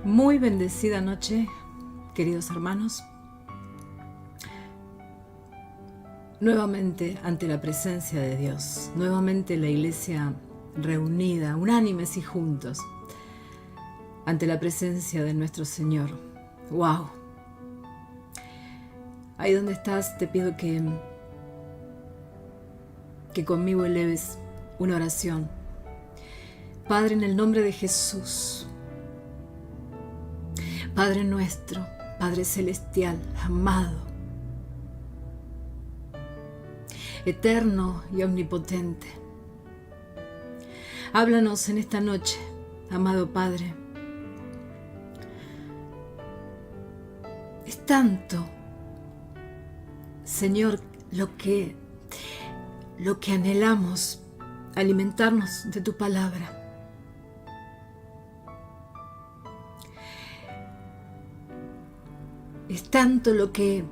Muy bendecida noche, queridos hermanos. Nuevamente ante la presencia de Dios, nuevamente la iglesia reunida, unánimes y juntos, ante la presencia de nuestro Señor. ¡Wow! Ahí donde estás, te pido que conmigo eleves una oración. Padre, en el nombre de Jesús, Padre nuestro, Padre celestial, amado, eterno y omnipotente, háblanos en esta noche, amado Padre. Es tanto, Señor, lo que anhelamos, alimentarnos de tu palabra. Es tanto lo que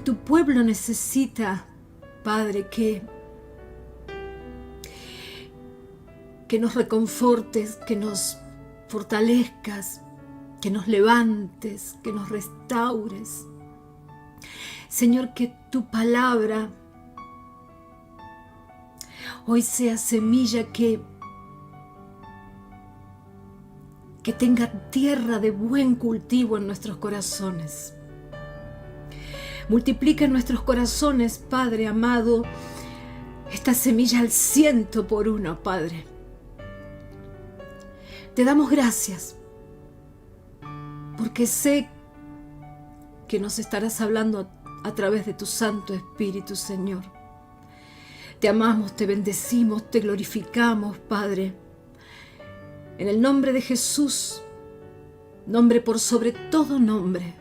tu pueblo necesita, Padre, que nos reconfortes, que nos fortalezcas, que nos levantes, que nos restaures. Señor, que tu palabra hoy sea semilla que tenga tierra de buen cultivo en nuestros corazones. Multiplica en nuestros corazones, Padre amado, esta semilla al 100%, Padre. Te damos gracias, porque sé que nos estarás hablando a través de tu Santo Espíritu, Señor. Te amamos, te bendecimos, te glorificamos, Padre. En el nombre de Jesús, nombre por sobre todo nombre,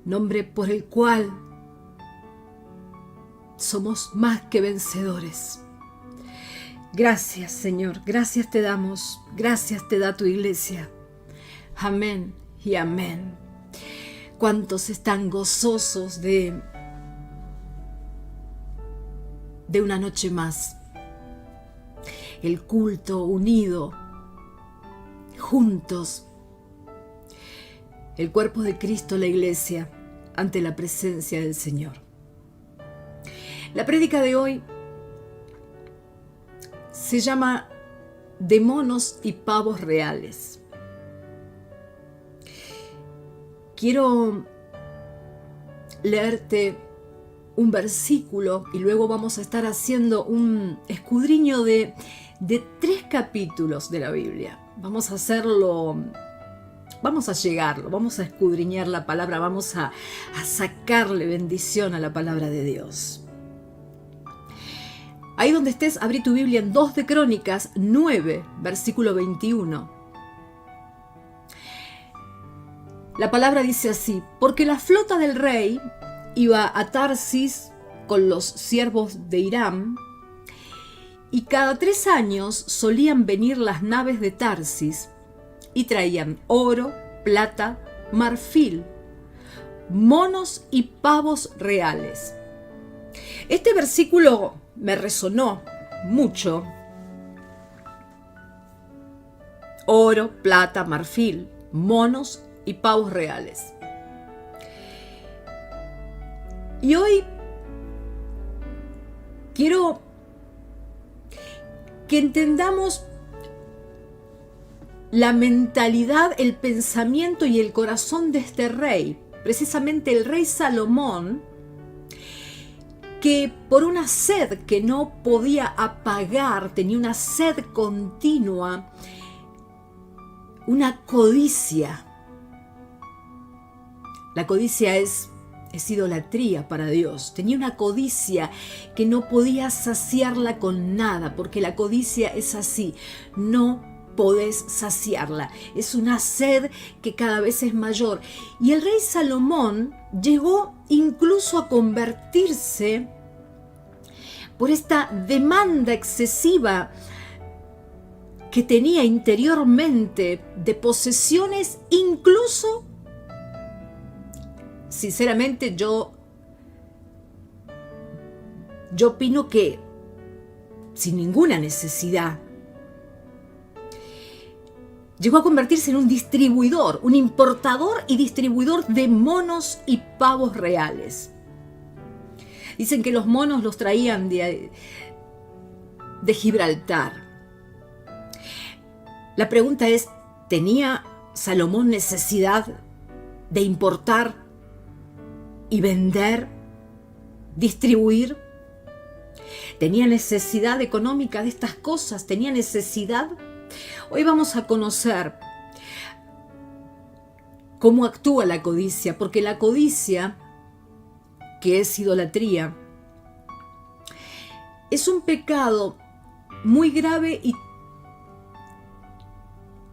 nombre por el cual somos más que vencedores. Gracias, Señor, gracias te damos, gracias te da tu iglesia. Amén y amén. ¿Cuántos están gozosos de una noche más? El culto unido, juntos, el cuerpo de Cristo, la iglesia, ante la presencia del Señor. La prédica de hoy se llama De monos y pavos reales. Quiero leerte un versículo y luego vamos a estar haciendo un escudriño de 3 capítulos de la Biblia. Vamos a hacerlo, vamos a llegarlo, vamos a escudriñar la palabra, vamos a sacarle bendición a la palabra de Dios. Ahí donde estés, abrí tu Biblia en 2 de Crónicas 9, versículo 21. La palabra dice así: porque la flota del rey iba a Tarsis con los siervos de Hiram, y cada 3 años solían venir las naves de Tarsis y traían oro, plata, marfil, monos y pavos reales. Este versículo me resonó mucho. Oro, plata, marfil, monos y pavos reales. Y hoy quiero que entendamos la mentalidad, el pensamiento y el corazón de este rey, precisamente el rey Salomón, que por una sed que no podía apagar, tenía una sed continua, una codicia. La codicia es idolatría para Dios. Tenía una codicia que no podía saciarla con nada, porque la codicia es así, no podés saciarla. Es una sed que cada vez es mayor. Y el rey Salomón llegó incluso a convertirse por esta demanda excesiva que tenía interiormente de posesiones, incluso, sinceramente, yo opino que sin ninguna necesidad. llegó a convertirse en un distribuidor, un importador y distribuidor de monos y pavos reales. Dicen que los monos los traían de Gibraltar. La pregunta es, ¿tenía Salomón necesidad de importar y vender, distribuir? ¿Tenía necesidad económica de estas cosas? ¿Tenía necesidad? Hoy vamos a conocer cómo actúa la codicia, porque la codicia, que es idolatría, es un pecado muy grave y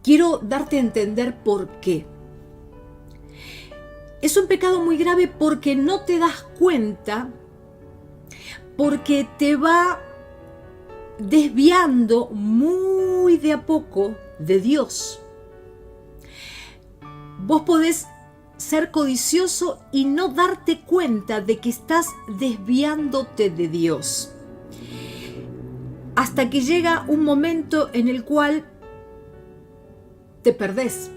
quiero darte a entender por qué. Es un pecado muy grave porque no te das cuenta, porque te va desviando muy de a poco de Dios. Vos podés ser codicioso y no darte cuenta de que estás desviándote de Dios. Hasta que llega un momento en el cual te perdés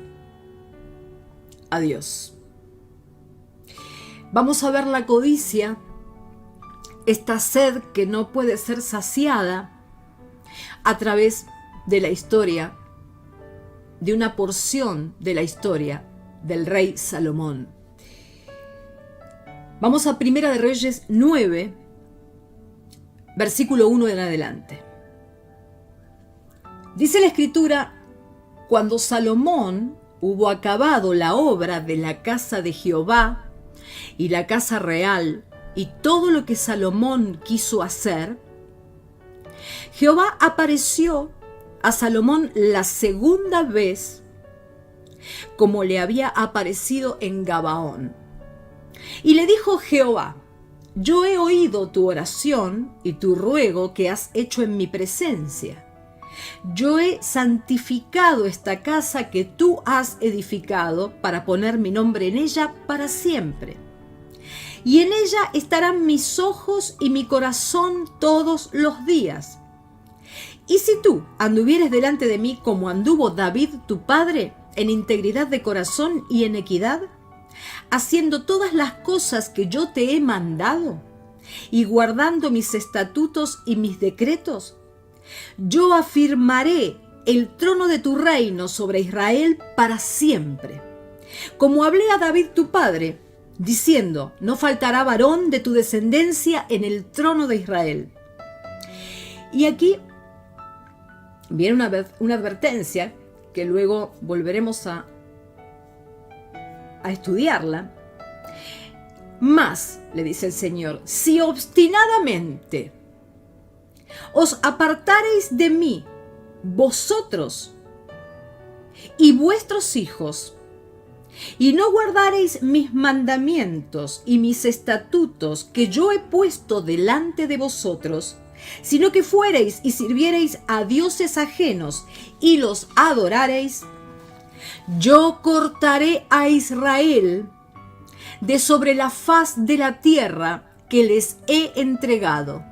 a Dios. Vamos a ver la codicia, esta sed que no puede ser saciada a través de la historia, de una porción de la historia del rey Salomón. Vamos a Primera de Reyes 9, versículo 1 en adelante. Dice la Escritura: cuando Salomón hubo acabado la obra de la casa de Jehová y la casa real y todo lo que Salomón quiso hacer, Jehová apareció a Salomón la segunda vez como le había aparecido en Gabaón. Y le dijo Jehová: yo he oído tu oración y tu ruego que has hecho en mi presencia. Yo he santificado esta casa que tú has edificado para poner mi nombre en ella para siempre. Y en ella estarán mis ojos y mi corazón todos los días. Y si tú anduvieres delante de mí como anduvo David tu padre, en integridad de corazón y en equidad, haciendo todas las cosas que yo te he mandado, y guardando mis estatutos y mis decretos, yo afirmaré el trono de tu reino sobre Israel para siempre. Como hablé a David tu padre, diciendo: no faltará varón de tu descendencia en el trono de Israel. Y aquí viene una advertencia que luego volveremos a estudiarla. Mas, le dice el Señor, si obstinadamente os apartareis de mí, vosotros y vuestros hijos, y no guardareis mis mandamientos y mis estatutos que yo he puesto delante de vosotros, sino que fuereis y sirviereis a dioses ajenos y los adorareis, yo cortaré a Israel de sobre la faz de la tierra que les he entregado.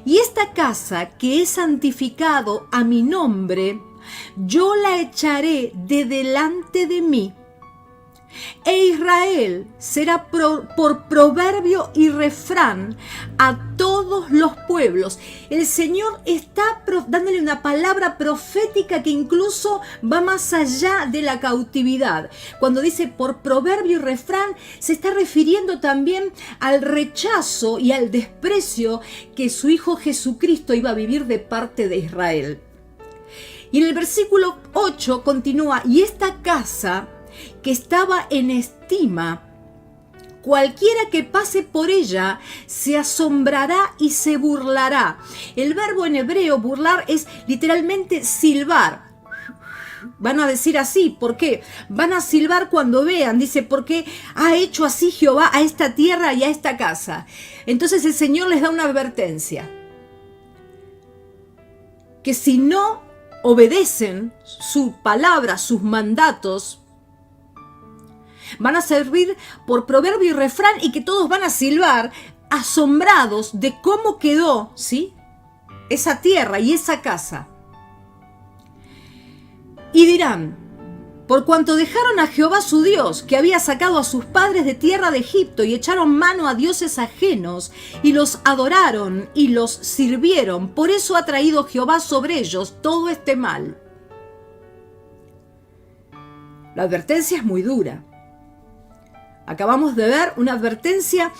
Y esta casa que he santificado a mi nombre, yo la echaré de delante de mí. E Israel será por proverbio y refrán a todos los pueblos. El Señor está dándole una palabra profética que incluso va más allá de la cautividad. Cuando dice por proverbio y refrán, se está refiriendo también al rechazo y al desprecio que su Hijo Jesucristo iba a vivir de parte de Israel. Y en el versículo 8 continúa: y esta casa que estaba en estima, cualquiera que pase por ella se asombrará y se burlará. El verbo en hebreo burlar es literalmente silbar. Van a decir así, ¿por qué? Van a silbar cuando vean, dice, porque ha hecho así Jehová a esta tierra y a esta casa. Entonces el Señor les da una advertencia, que si no obedecen su palabra, sus mandatos, van a servir por proverbio y refrán, y que todos van a silbar asombrados de cómo quedó, ¿sí?, esa tierra y esa casa. Y dirán: por cuanto dejaron a Jehová su Dios, que había sacado a sus padres de tierra de Egipto, y echaron mano a dioses ajenos, y los adoraron y los sirvieron, por eso ha traído Jehová sobre ellos todo este mal. La advertencia es muy dura. Acabamos de ver una advertencia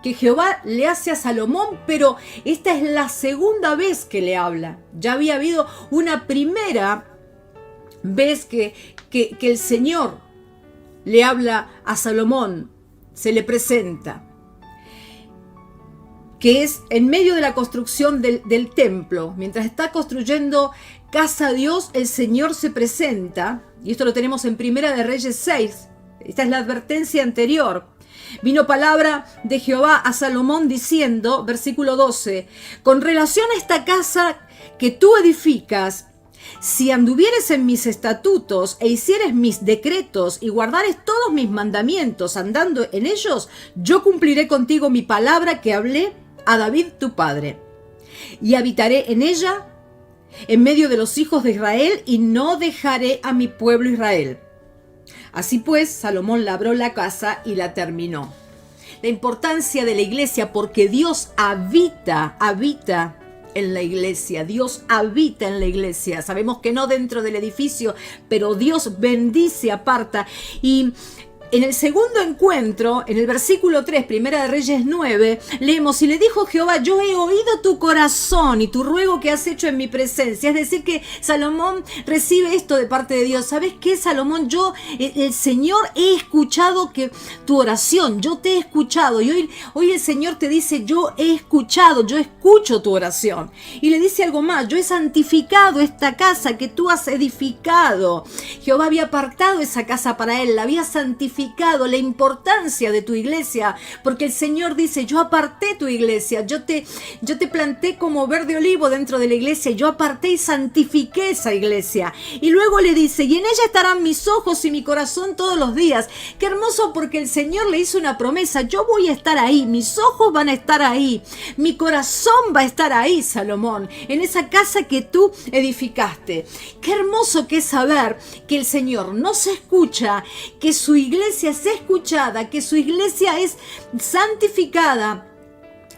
que Jehová le hace a Salomón, pero esta es la segunda vez que le habla. Ya había habido una primera vez que el Señor le habla a Salomón, se le presenta, que es en medio de la construcción del templo. Mientras está construyendo casa a Dios, el Señor se presenta, y esto lo tenemos en Primera de Reyes 6, esta es la advertencia anterior. Vino palabra de Jehová a Salomón diciendo, versículo 12, con relación a esta casa que tú edificas, si anduvieres en mis estatutos e hicieres mis decretos y guardares todos mis mandamientos andando en ellos, yo cumpliré contigo mi palabra que hablé a David tu padre. Y habitaré en ella, en medio de los hijos de Israel, y no dejaré a mi pueblo Israel. Así pues, Salomón labró la casa y la terminó. La importancia de la iglesia, porque Dios habita en la iglesia. Dios habita en la iglesia. Sabemos que no dentro del edificio, pero Dios bendice, aparta. Y en el segundo encuentro, en el versículo 3, Primera de Reyes 9, leemos: y le dijo Jehová, yo he oído tu corazón y tu ruego que has hecho en mi presencia. Es decir, que Salomón recibe esto de parte de Dios. ¿Sabes qué, Salomón? El Señor, he escuchado tu oración, yo te he escuchado. Y hoy el Señor te dice, yo he escuchado, yo escucho tu oración. Y le dice algo más: yo he santificado esta casa que tú has edificado. Jehová había apartado esa casa para él, la había santificado. La importancia de tu iglesia, porque el Señor dice, yo aparté tu iglesia, yo te planté como verde olivo dentro de la iglesia, yo aparté y santifiqué esa iglesia. Y luego le dice, y en ella estarán mis ojos y mi corazón todos los días. Qué hermoso, porque el Señor le hizo una promesa: yo voy a estar ahí, mis ojos van a estar ahí, mi corazón va a estar ahí, Salomón, en esa casa que tú edificaste. Qué hermoso que es saber que el Señor nos escucha, que su iglesia es escuchada, que su iglesia es santificada,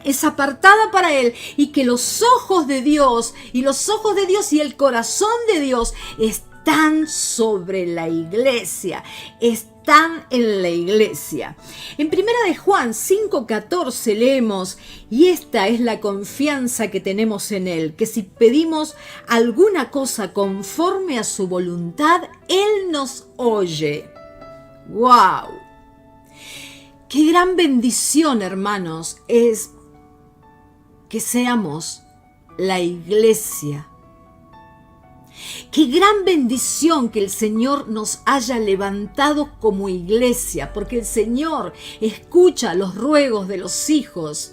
es apartada para Él, y que los ojos de Dios y el corazón de Dios están sobre la iglesia, están en la iglesia. En Primera de Juan 5:14 leemos: y esta es la confianza que tenemos en Él, que si pedimos alguna cosa conforme a su voluntad, Él nos oye. ¡Wow! ¡Qué gran bendición, hermanos, es que seamos la iglesia! ¡Qué gran bendición que el Señor nos haya levantado como iglesia! Porque el Señor escucha los ruegos de los hijos.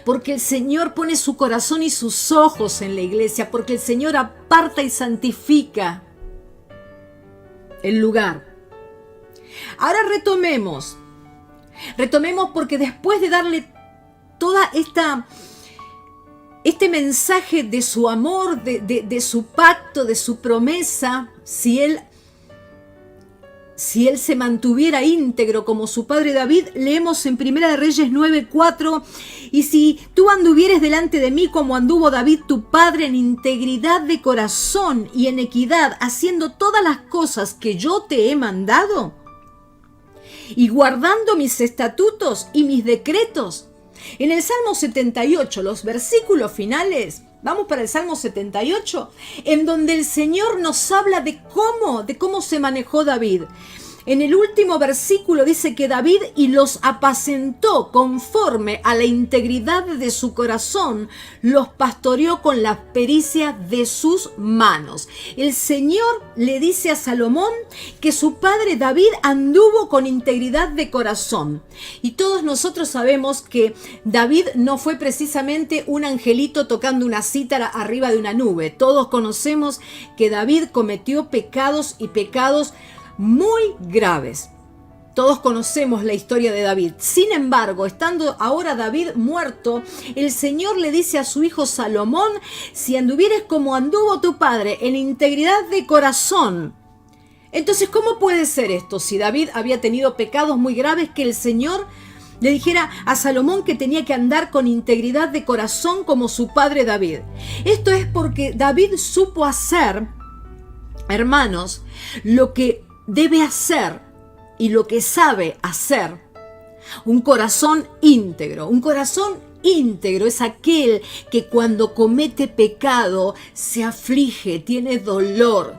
Porque el Señor pone su corazón y sus ojos en la iglesia. Porque el Señor aparta y santifica el lugar. Ahora retomemos porque después de darle toda este mensaje de su amor, de su pacto, de su promesa, si él se mantuviera íntegro como su padre David, leemos en Primera de Reyes 9:4: y si tú anduvieres delante de mí como anduvo David tu padre, en integridad de corazón y en equidad, haciendo todas las cosas que yo te he mandado, y guardando mis estatutos y mis decretos. En el Salmo 78, los versículos finales, vamos para el Salmo 78, en donde el Señor nos habla de cómo se manejó David. En el último versículo dice que David y los apacentó conforme a la integridad de su corazón, los pastoreó con la pericia de sus manos. El Señor le dice a Salomón que su padre David anduvo con integridad de corazón. Y todos nosotros sabemos que David no fue precisamente un angelito tocando una cítara arriba de una nube. Todos conocemos que David cometió pecados y pecados muy graves. Todos conocemos la historia de David. Sin embargo, estando ahora David muerto, el Señor le dice a su hijo Salomón: si anduvieres como anduvo tu padre, en integridad de corazón. Entonces, ¿cómo puede ser esto? Si David había tenido pecados muy graves, que el Señor le dijera a Salomón que tenía que andar con integridad de corazón como su padre David. Esto es porque David supo hacer, hermanos, lo que debe hacer y lo que sabe hacer. Un corazón íntegro. Un corazón íntegro es aquel que cuando comete pecado se aflige, tiene dolor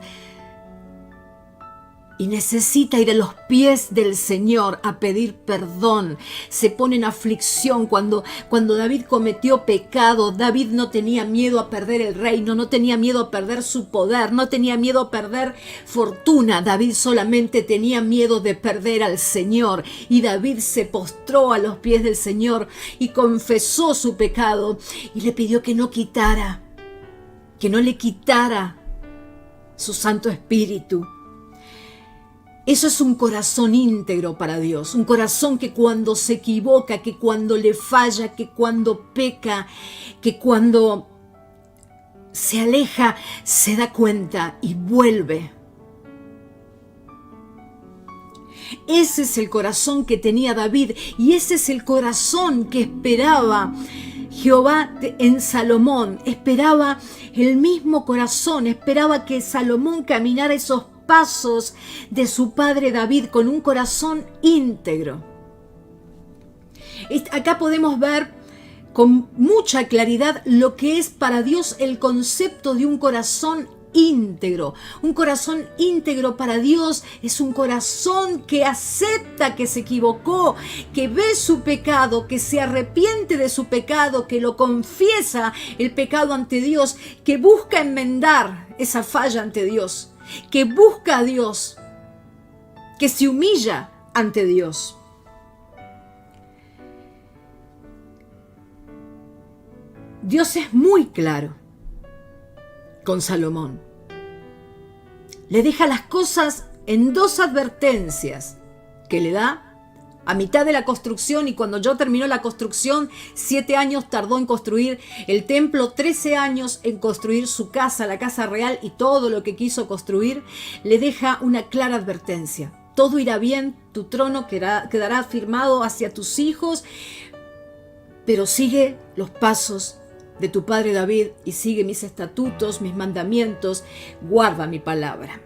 y necesita ir a los pies del Señor a pedir perdón. Se pone en aflicción. Cuando David cometió pecado, David no tenía miedo a perder el reino, no tenía miedo a perder su poder, no tenía miedo a perder fortuna. David solamente tenía miedo de perder al Señor. Y David se postró a los pies del Señor y confesó su pecado y le pidió que no le quitara su Santo Espíritu. Eso es un corazón íntegro para Dios, un corazón que cuando se equivoca, que cuando le falla, que cuando peca, que cuando se aleja, se da cuenta y vuelve. Ese es el corazón que tenía David y ese es el corazón que esperaba Jehová en Salomón. Esperaba el mismo corazón, esperaba que Salomón caminara esos pasos de su padre David con un corazón íntegro. Acá podemos ver con mucha claridad lo que es para Dios el concepto de un corazón íntegro. Un corazón íntegro para Dios es un corazón que acepta que se equivocó, que ve su pecado, que se arrepiente de su pecado, que lo confiesa el pecado ante Dios, que busca enmendar esa falla ante Dios, que busca a Dios, que se humilla ante Dios. Dios es muy claro con Salomón. Le deja las cosas en 2 advertencias que le da a mitad de la construcción, y cuando yo terminó la construcción, 7 años tardó en construir el templo, 13 años en construir su casa, la casa real y todo lo que quiso construir. Le deja una clara advertencia: todo irá bien, tu trono quedará firmado hacia tus hijos, pero sigue los pasos de tu padre David y sigue mis estatutos, mis mandamientos, guarda mi palabra.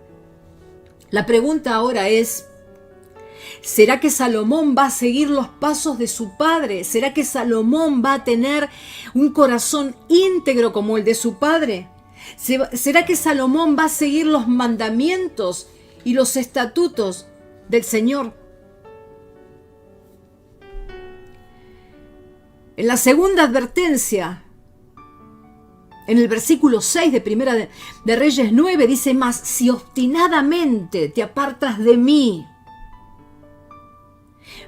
La pregunta ahora es: ¿será que Salomón va a seguir los pasos de su padre? ¿Será que Salomón va a tener un corazón íntegro como el de su padre? ¿Será que Salomón va a seguir los mandamientos y los estatutos del Señor? En la segunda advertencia, en el versículo 6 de Primera de Reyes 9, dice: mas si obstinadamente te apartas de mí,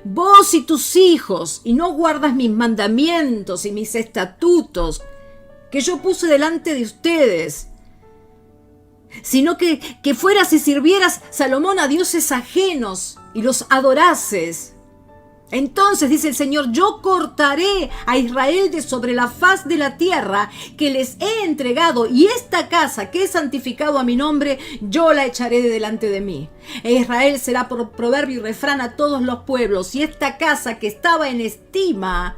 vos y tus hijos, y no guardas mis mandamientos y mis estatutos que yo puse delante de ustedes, sino que fueras y sirvieras, Salomón, a dioses ajenos y los adorases, entonces, dice el Señor, yo cortaré a Israel de sobre la faz de la tierra que les he entregado, y esta casa que he santificado a mi nombre, yo la echaré de delante de mí. E Israel será por proverbio y refrán a todos los pueblos, y esta casa que estaba en estima,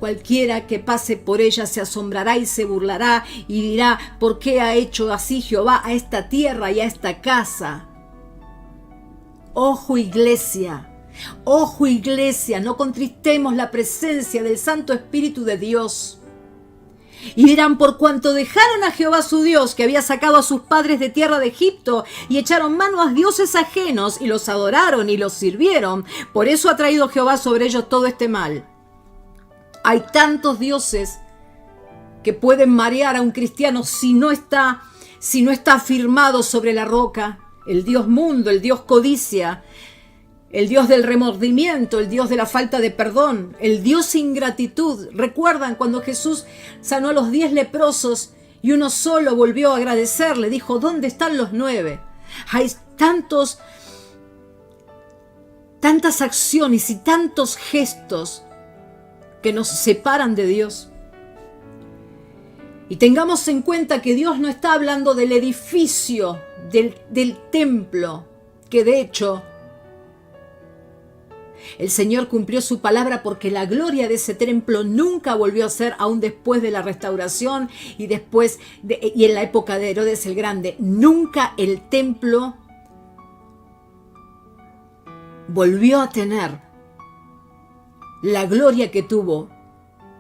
cualquiera que pase por ella se asombrará y se burlará y dirá: ¿por qué ha hecho así Jehová a esta tierra y a esta casa? Ojo iglesia, no contristemos la presencia del Santo Espíritu de Dios. Y dirán: por cuanto dejaron a Jehová su Dios, que había sacado a sus padres de tierra de Egipto, y echaron mano a dioses ajenos, y los adoraron y los sirvieron, por eso ha traído Jehová sobre ellos todo este mal. Hay tantos dioses que pueden marear a un cristiano si no está firmado sobre la roca. El Dios mundo, el Dios codicia, el Dios del remordimiento, el Dios de la falta de perdón, el Dios ingratitud. ¿Recuerdan cuando Jesús sanó a los 10 leprosos y uno solo volvió a agradecerle? Dijo: ¿dónde están los 9? Hay tantos tantas acciones y tantos gestos que nos separan de Dios. Y tengamos en cuenta que Dios no está hablando del edificio, del templo, que de hecho el Señor cumplió su palabra, porque la gloria de ese templo nunca volvió a ser, aún después de la restauración y y en la época de Herodes el Grande. Nunca el templo volvió a tener la gloria que tuvo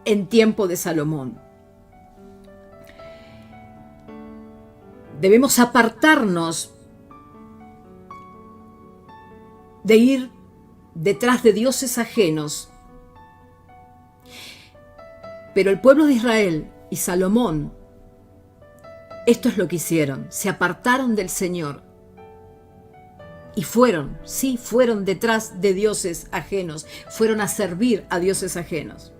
en tiempo de Salomón. Debemos apartarnos de ir detrás de dioses ajenos. Pero el pueblo de Israel y Salomón, esto es lo que hicieron: se apartaron del Señor y fueron detrás de dioses ajenos, fueron a servir a dioses ajenos.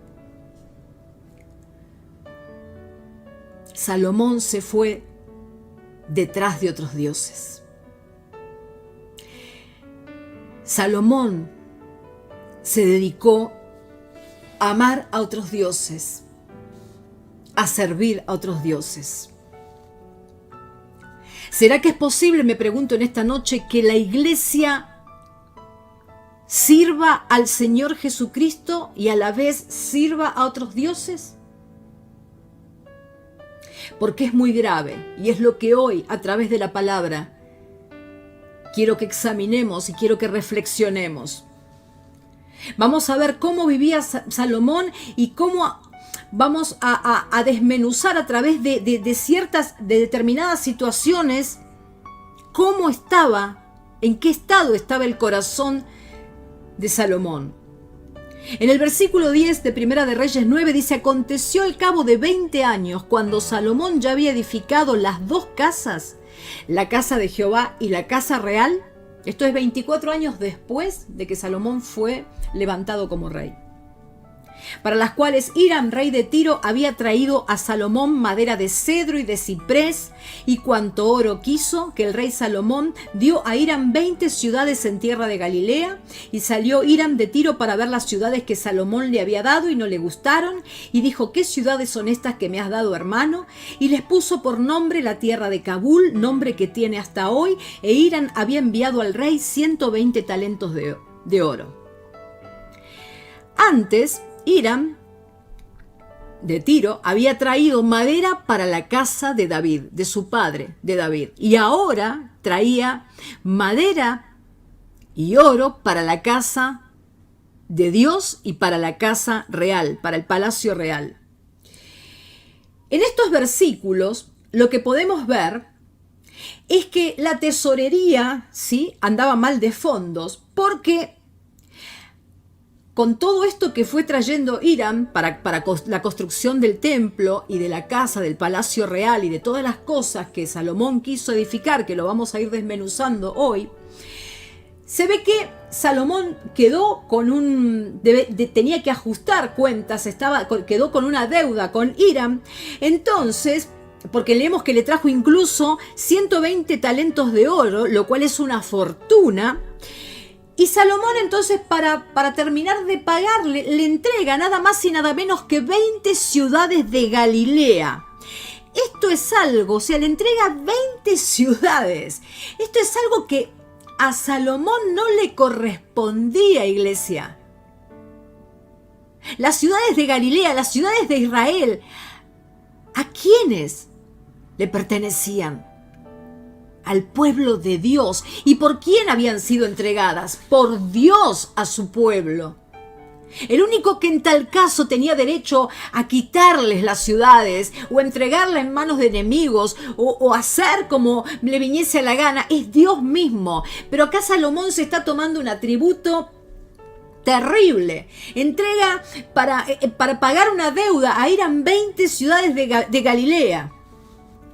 Salomón se fue detrás de otros dioses. Salomón se dedicó a amar a otros dioses, a servir a otros dioses. ¿Será que es posible, me pregunto en esta noche, que la iglesia sirva al Señor Jesucristo y a la vez sirva a otros dioses? Porque es muy grave, y es lo que hoy, a través de la palabra, quiero que examinemos y quiero que reflexionemos. Vamos a ver cómo vivía Salomón y cómo vamos a desmenuzar a través de determinadas situaciones cómo estaba, en qué estado estaba el corazón de Salomón. En el versículo 10 de Primera de Reyes 9 dice: aconteció al cabo de 20 años, cuando Salomón ya había edificado las dos casas, la casa de Jehová y la casa real. Esto es 24 años después de que Salomón fue levantado como rey, para las cuales Hiram, rey de Tiro, había traído a Salomón madera de cedro y de ciprés y cuanto oro quiso, que el rey Salomón dio a Hiram 20 ciudades en tierra de Galilea. Y salió Hiram de Tiro para ver las ciudades que Salomón le había dado, y no le gustaron, y dijo: ¿qué ciudades son estas que me has dado, hermano? Y les puso por nombre la tierra de Kabul, nombre que tiene hasta hoy. E Hiram había enviado al rey 120 talentos de oro. Antes, Hiram de Tiro había traído madera para la casa de David, de su padre, de David, y ahora traía madera y oro para la casa de Dios y para la casa real, para el palacio real. En estos versículos lo que podemos ver es que la tesorería, ¿sí?, andaba mal de fondos, porque con todo esto que fue trayendo Hiram para la construcción del templo y de la casa, del palacio real y de todas las cosas que Salomón quiso edificar, que lo vamos a ir desmenuzando hoy, se ve que Salomón quedó con tenía que ajustar cuentas, quedó con una deuda con Hiram. Entonces, porque leemos que le trajo incluso 120 talentos de oro, lo cual es una fortuna. Y Salomón entonces, para terminar de pagarle, le entrega nada más y nada menos que 20 ciudades de Galilea. Esto es algo, o sea, le entrega 20 ciudades. Esto es algo que a Salomón no le correspondía, iglesia. Las ciudades de Galilea, las ciudades de Israel, ¿a quiénes le pertenecían? Al pueblo de Dios. ¿Y por quién habían sido entregadas? Por Dios a su pueblo. El único que en tal caso tenía derecho a quitarles las ciudades o entregarlas en manos de enemigos o hacer como le viniese a la gana es Dios mismo. Pero acá Salomón se está tomando un atributo terrible. Entrega para pagar una deuda a Hiram 20 ciudades de Galilea.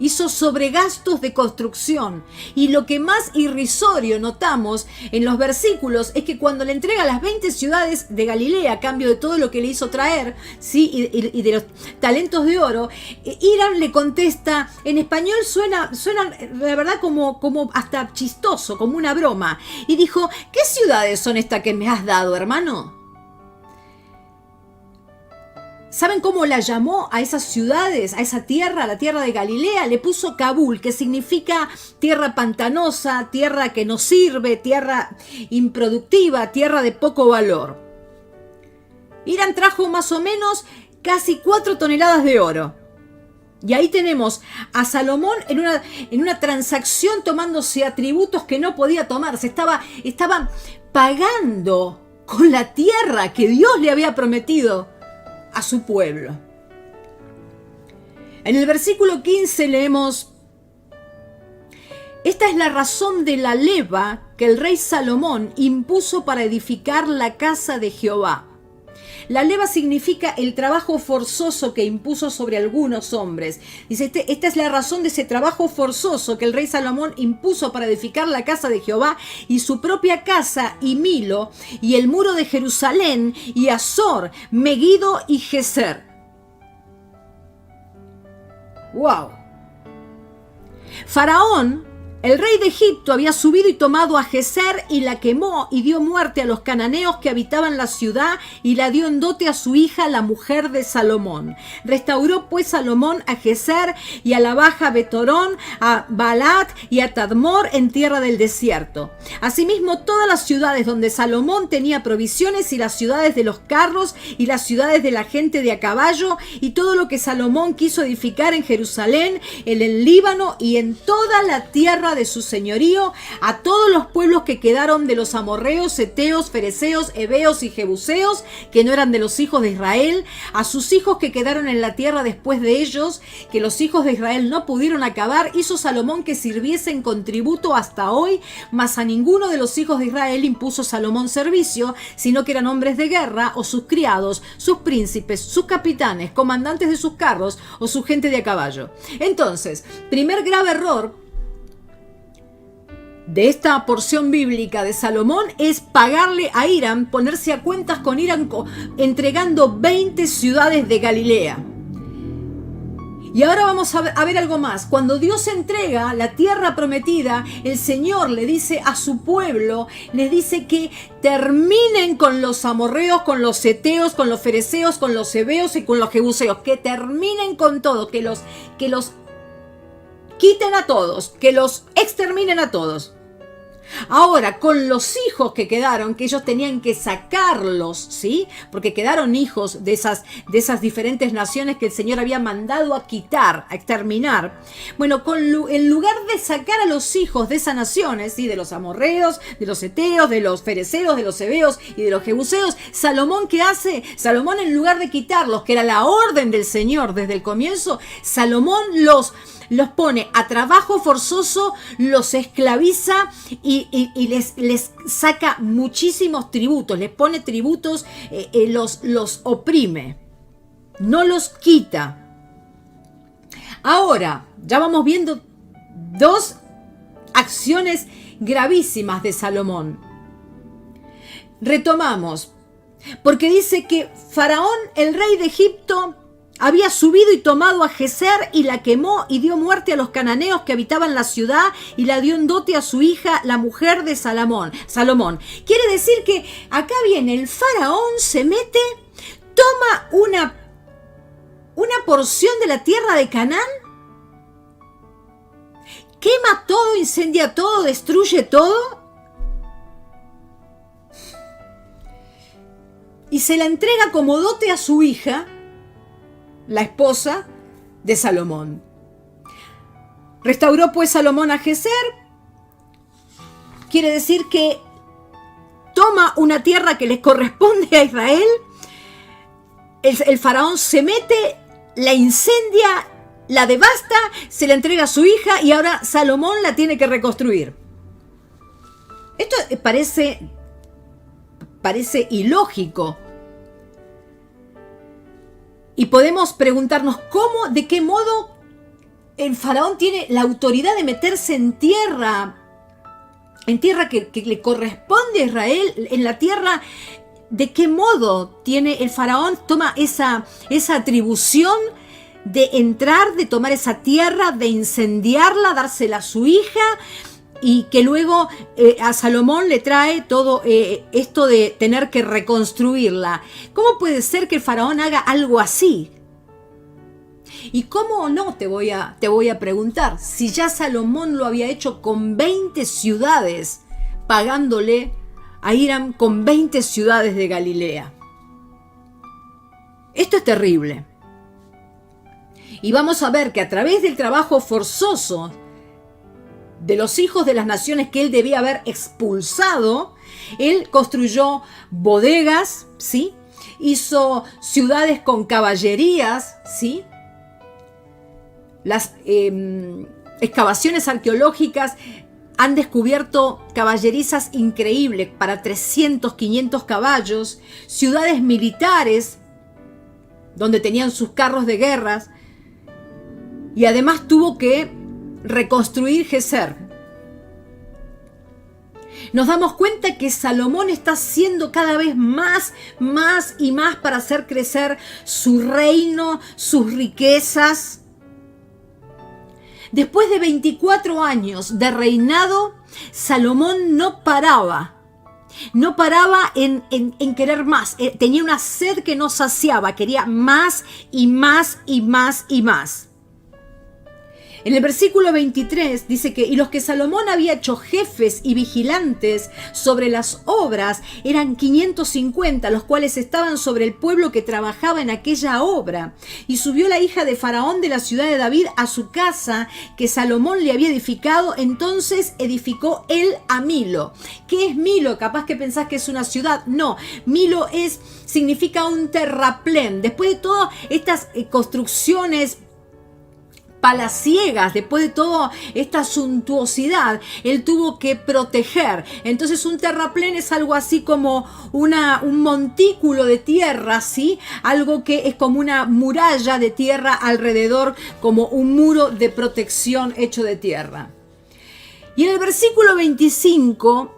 Hizo sobregastos de construcción. Y lo que más irrisorio notamos en los versículos es que cuando le entrega las 20 ciudades de Galilea a cambio de todo lo que le hizo traer, ¿sí? y de los talentos de oro, Hiram le contesta, en español suena la verdad como hasta chistoso, como una broma. Y dijo, ¿qué ciudades son estas que me has dado, hermano? ¿Saben cómo la llamó a esas ciudades, a esa tierra, a la tierra de Galilea? Le puso Kabul, que significa tierra pantanosa, tierra que no sirve, tierra improductiva, tierra de poco valor. Hiram trajo más o menos casi 4 toneladas de oro. Y ahí tenemos a Salomón en una transacción tomándose atributos que no podía tomarse. Estaba pagando con la tierra que Dios le había prometido a su pueblo. En el versículo 15 leemos: esta es la razón de la leva que el rey Salomón impuso para edificar la casa de Jehová. La leva significa el trabajo forzoso que impuso sobre algunos hombres. Dice, esta es la razón de ese trabajo forzoso que el rey Salomón impuso para edificar la casa de Jehová y su propia casa y Milo y el muro de Jerusalén y Azor, Megiddo y Geser. ¡Wow! Faraón, el rey de Egipto, había subido y tomado a Geser y la quemó y dio muerte a los cananeos que habitaban la ciudad y la dio en dote a su hija, la mujer de Salomón. Restauró pues Salomón a Geser y a la baja Betorón, a Baalat y a Tadmor en tierra del desierto. Asimismo todas las ciudades donde Salomón tenía provisiones y las ciudades de los carros y las ciudades de la gente de a caballo y todo lo que Salomón quiso edificar en Jerusalén, en el Líbano y en toda la tierra de su señorío, a todos los pueblos que quedaron de los amorreos, heteos, fereceos, heveos y jebuseos, que no eran de los hijos de Israel, a sus hijos que quedaron en la tierra después de ellos, que los hijos de Israel no pudieron acabar, hizo Salomón que sirviesen con tributo hasta hoy, mas a ninguno de los hijos de Israel impuso Salomón servicio, sino que eran hombres de guerra, o sus criados, sus príncipes, sus capitanes, comandantes de sus carros, o su gente de a caballo. Entonces, primer grave error de esta porción bíblica de Salomón es pagarle a Hiram, ponerse a cuentas con Hiram entregando 20 ciudades de Galilea. Y ahora vamos a ver algo más. Cuando Dios entrega la tierra prometida, el Señor le dice a su pueblo, les dice que terminen con los amorreos, con los heteos, con los fereceos, con los heveos y con los jebuseos. Que terminen con todo, que los quiten a todos, que los exterminen a todos. Ahora, con los hijos que quedaron, que ellos tenían que sacarlos, ¿sí? Porque quedaron hijos de esas diferentes naciones que el Señor había mandado a quitar, a exterminar. Bueno, en lugar de sacar a los hijos de esas naciones, ¿sí? De los amorreos, de los heteos, de los fereceos, de los heveos y de los jebuseos, Salomón, ¿qué hace? Salomón, en lugar de quitarlos, que era la orden del Señor desde el comienzo, Salomón los pone a trabajo forzoso, los esclaviza y les saca muchísimos tributos, les pone tributos, los oprime, no los quita. Ahora, ya vamos viendo 2 acciones gravísimas de Salomón. Retomamos, porque dice que Faraón, el rey de Egipto, había subido y tomado a Geser y la quemó y dio muerte a los cananeos que habitaban la ciudad y la dio en dote a su hija, la mujer de Salomón. Quiere decir que acá viene el faraón, se mete, toma una porción de la tierra de Canaán, quema todo, incendia todo, destruye todo y se la entrega como dote a su hija, la esposa de Salomón. Restauró pues Salomón a Geser. Quiere decir que toma una tierra que les corresponde a Israel. El faraón se mete, la incendia, la devasta, se la entrega a su hija y ahora Salomón la tiene que reconstruir. Esto parece ilógico. Y podemos preguntarnos de qué modo el faraón tiene la autoridad de meterse en tierra que le corresponde a Israel, en la tierra. ¿De qué modo tiene el faraón, toma esa atribución de entrar, de tomar esa tierra, de incendiarla, dársela a su hija, y que luego a Salomón le trae todo esto de tener que reconstruirla? ¿Cómo puede ser que el faraón haga algo así? ¿Y cómo no? Te voy a preguntar, si ya Salomón lo había hecho con 20 ciudades, pagándole a Hiram con 20 ciudades de Galilea. Esto es terrible. Y vamos a ver que a través del trabajo forzoso de los hijos de las naciones que él debía haber expulsado, él construyó bodegas, ¿sí? Hizo ciudades con caballerías, ¿sí? Las excavaciones arqueológicas han descubierto caballerizas increíbles para 300, 500 caballos, ciudades militares donde tenían sus carros de guerra, y además tuvo que reconstruir Geser. Nos damos cuenta que Salomón está haciendo cada vez más y más para hacer crecer su reino, sus riquezas. Después de 24 años de reinado, Salomón no paraba en querer más. Tenía una sed que no saciaba, quería más y más y más y más. En el versículo 23 dice que, y los que Salomón había hecho jefes y vigilantes sobre las obras eran 550, los cuales estaban sobre el pueblo que trabajaba en aquella obra. Y subió la hija de Faraón de la ciudad de David a su casa que Salomón le había edificado. Entonces edificó él a Milo. ¿Qué es Milo? Capaz que pensás que es una ciudad. No, Milo significa un terraplén. Después de todas estas construcciones palaciegas, después de toda esta suntuosidad, él tuvo que proteger. Entonces un terraplén es algo así como un montículo de tierra, ¿sí? Algo que es como una muralla de tierra alrededor, como un muro de protección hecho de tierra. Y en el versículo 25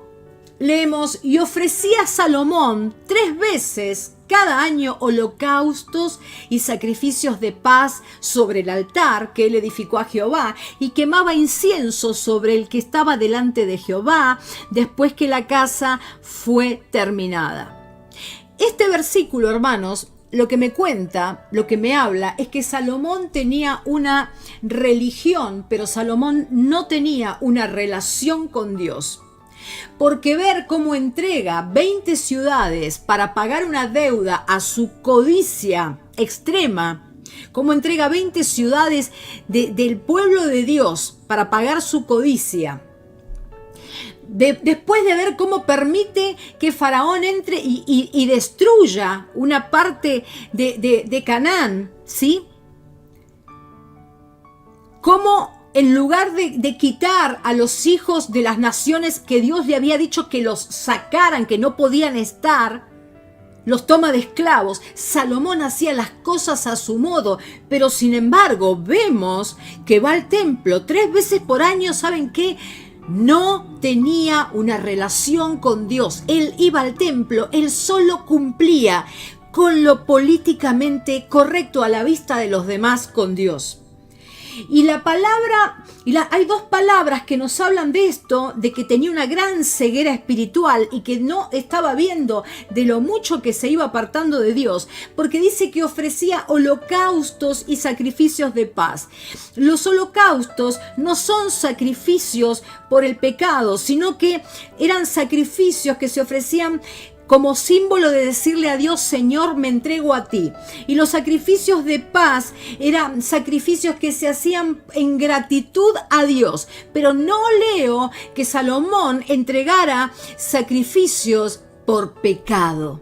leemos: y ofrecía Salomón 3 veces cada año holocaustos y sacrificios de paz sobre el altar que él edificó a Jehová, y quemaba incienso sobre el que estaba delante de Jehová después que la casa fue terminada. Este versículo, hermanos, lo que me cuenta, lo que me habla, es que Salomón tenía una religión, pero Salomón no tenía una relación con Dios. Porque ver cómo entrega 20 ciudades para pagar una deuda a su codicia extrema, cómo entrega 20 ciudades del pueblo de Dios para pagar su codicia, después de ver cómo permite que Faraón entre y destruya una parte de Canaán, ¿sí? Cómo en lugar de quitar a los hijos de las naciones que Dios le había dicho que los sacaran, que no podían estar, los toma de esclavos. Salomón hacía las cosas a su modo, pero sin embargo vemos que va al templo 3 veces por año. ¿Saben qué? No tenía una relación con Dios. Él iba al templo, él solo cumplía con lo políticamente correcto a la vista de los demás con Dios. Y hay 2 palabras que nos hablan de esto, de que tenía una gran ceguera espiritual y que no estaba viendo de lo mucho que se iba apartando de Dios, porque dice que ofrecía holocaustos y sacrificios de paz. Los holocaustos no son sacrificios por el pecado, sino que eran sacrificios que se ofrecían como símbolo de decirle a Dios: Señor, me entrego a ti. Y los sacrificios de paz eran sacrificios que se hacían en gratitud a Dios. Pero no leo que Salomón entregara sacrificios por pecado.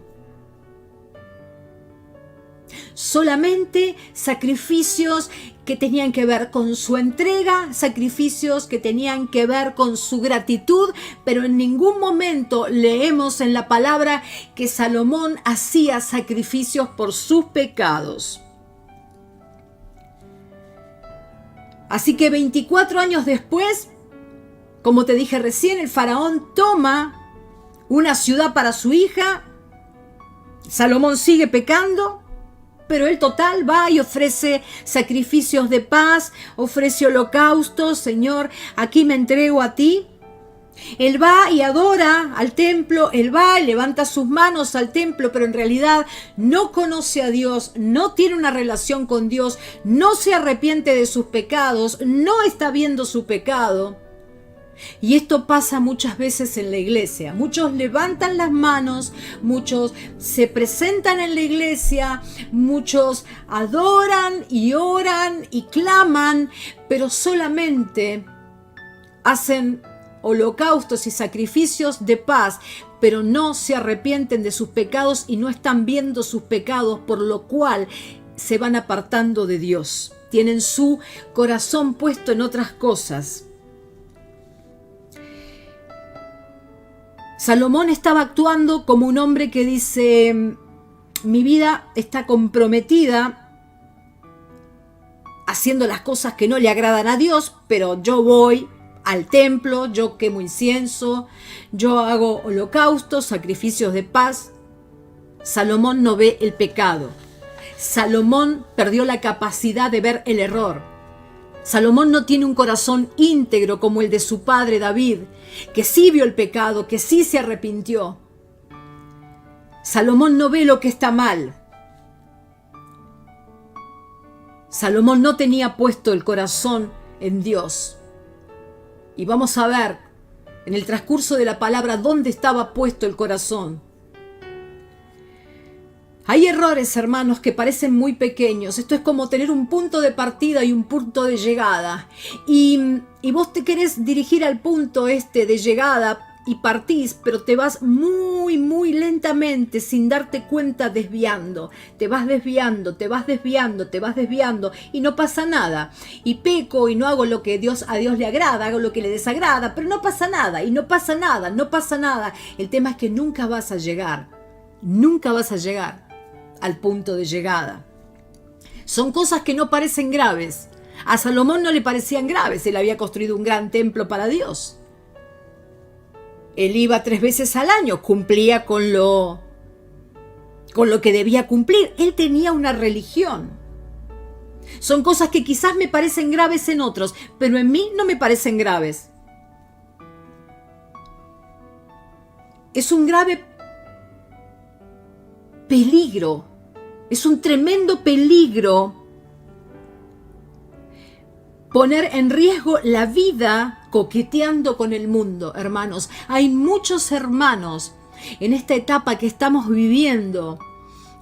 Solamente sacrificios que tenían que ver con su entrega, sacrificios que tenían que ver con su gratitud, pero en ningún momento leemos en la palabra que Salomón hacía sacrificios por sus pecados. Así que 24 años después, como te dije recién, el faraón toma una ciudad para su hija. Salomón sigue pecando, pero él total va y ofrece sacrificios de paz, ofrece holocaustos. Señor, aquí me entrego a ti. Él va y adora al templo, él va y levanta sus manos al templo, pero en realidad no conoce a Dios, no tiene una relación con Dios, no se arrepiente de sus pecados, no está viendo su pecado. Y esto pasa muchas veces en la iglesia. Muchos levantan las manos, muchos se presentan en la iglesia, muchos adoran y oran y claman, pero solamente hacen holocaustos y sacrificios de paz, pero no se arrepienten de sus pecados y no están viendo sus pecados, por lo cual se van apartando de Dios. Tienen su corazón puesto en otras cosas. Salomón estaba actuando como un hombre que dice: mi vida está comprometida haciendo las cosas que no le agradan a Dios, pero yo voy al templo, yo quemo incienso, yo hago holocaustos, sacrificios de paz. Salomón no ve el pecado. Salomón perdió la capacidad de ver el error. Salomón no tiene un corazón íntegro como el de su padre David, que sí vio el pecado, que sí se arrepintió. Salomón no ve lo que está mal. Salomón no tenía puesto el corazón en Dios. Y vamos a ver en el transcurso de la palabra dónde estaba puesto el corazón. Hay errores, hermanos, que parecen muy pequeños. Esto es como tener un punto de partida y un punto de llegada. Y vos te querés dirigir al punto de llegada y partís, pero te vas muy, muy lentamente, sin darte cuenta, desviando. Te vas desviando, te vas desviando, te vas desviando y no pasa nada. Y peco y no hago lo que a Dios le agrada, hago lo que le desagrada, pero no pasa nada y no pasa nada, no pasa nada. El tema es que nunca vas a llegar al punto de llegada. Son cosas que no parecen graves. A Salomón no le parecían graves, él había construido un gran templo para Dios. Él iba 3 veces al año, cumplía con lo que debía cumplir. Él tenía una religión. Son cosas que quizás me parecen graves en otros, pero en mí no me parecen graves. Es un grave peligro, es un tremendo peligro poner en riesgo la vida coqueteando con el mundo, hermanos. Hay muchos hermanos en esta etapa que estamos viviendo,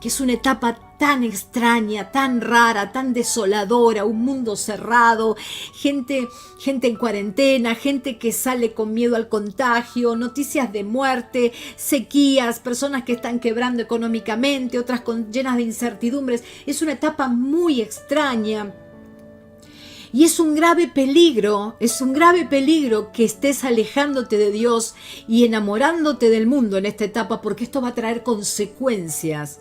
que es una etapa tan extraña, tan rara, tan desoladora, un mundo cerrado, gente en cuarentena, gente que sale con miedo al contagio, noticias de muerte, sequías, personas que están quebrando económicamente, otras llenas de incertidumbres. Es una etapa muy extraña. Y es un grave peligro que estés alejándote de Dios y enamorándote del mundo en esta etapa, porque esto va a traer consecuencias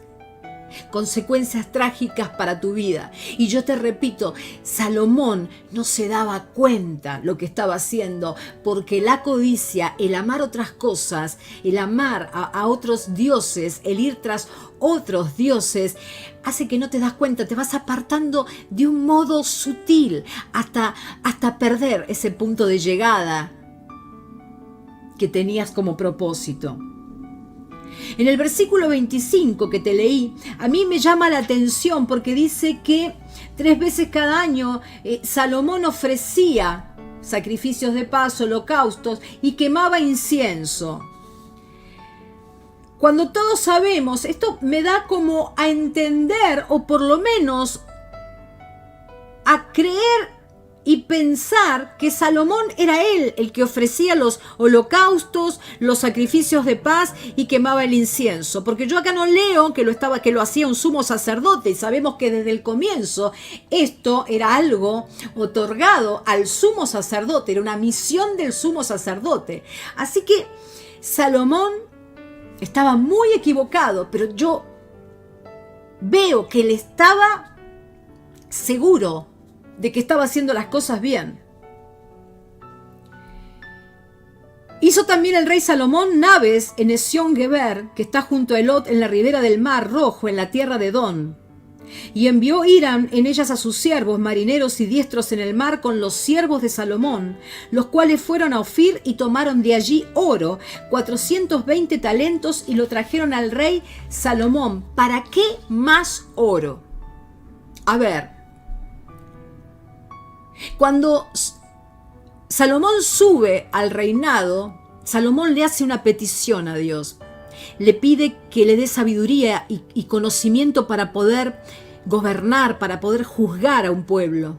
trágicas para tu vida. Y yo te repito, Salomón no se daba cuenta lo que estaba haciendo, porque la codicia, el amar otras cosas, el amar a otros dioses, el ir tras otros dioses, hace que no te das cuenta, te vas apartando de un modo sutil hasta perder ese punto de llegada que tenías como propósito. En el versículo 25 que te leí, a mí me llama la atención porque dice que 3 veces cada año Salomón ofrecía sacrificios de paz, holocaustos y quemaba incienso. Cuando todos sabemos, esto me da como a entender, o por lo menos a creer y pensar que Salomón era él el que ofrecía los holocaustos, los sacrificios de paz y quemaba el incienso. Porque yo acá no leo que lo hacía un sumo sacerdote, y sabemos que desde el comienzo esto era algo otorgado al sumo sacerdote, era una misión del sumo sacerdote. Así que Salomón estaba muy equivocado, pero yo veo que él estaba seguro de que estaba haciendo las cosas bien. Hizo también el rey Salomón naves en Ezión-Geber, que está junto a Elot en la ribera del Mar Rojo, en la tierra de Edom. Y envió Hiram en ellas a sus siervos, marineros y diestros en el mar, con los siervos de Salomón, los cuales fueron a Ofir y tomaron de allí oro, 420 talentos, y lo trajeron al rey Salomón. ¿Para qué más oro? A ver, cuando Salomón sube al reinado, Salomón le hace una petición a Dios. Le pide que le dé sabiduría y conocimiento para poder gobernar, para poder juzgar a un pueblo.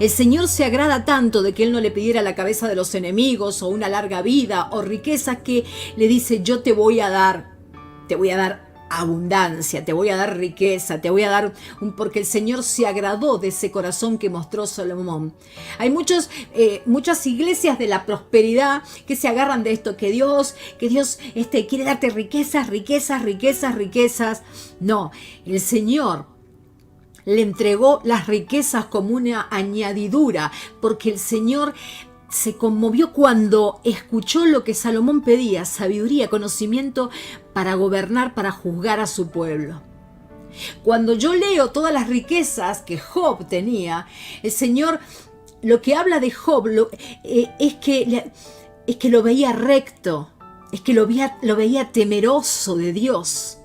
El Señor se agrada tanto de que Él no le pidiera la cabeza de los enemigos o una larga vida o riquezas, que le dice: yo te voy a dar abundancia, te voy a dar riqueza, te voy a dar porque el Señor se agradó de ese corazón que mostró Salomón. Hay muchas iglesias de la prosperidad que se agarran de esto, que Dios quiere darte riquezas. No, el Señor le entregó las riquezas como una añadidura, porque el Señor se conmovió cuando escuchó lo que Salomón pedía: sabiduría, conocimiento para gobernar, para juzgar a su pueblo. Cuando yo leo todas las riquezas que Job tenía, el Señor, lo que habla de Job es que lo veía recto, es que lo veía temeroso de Dios.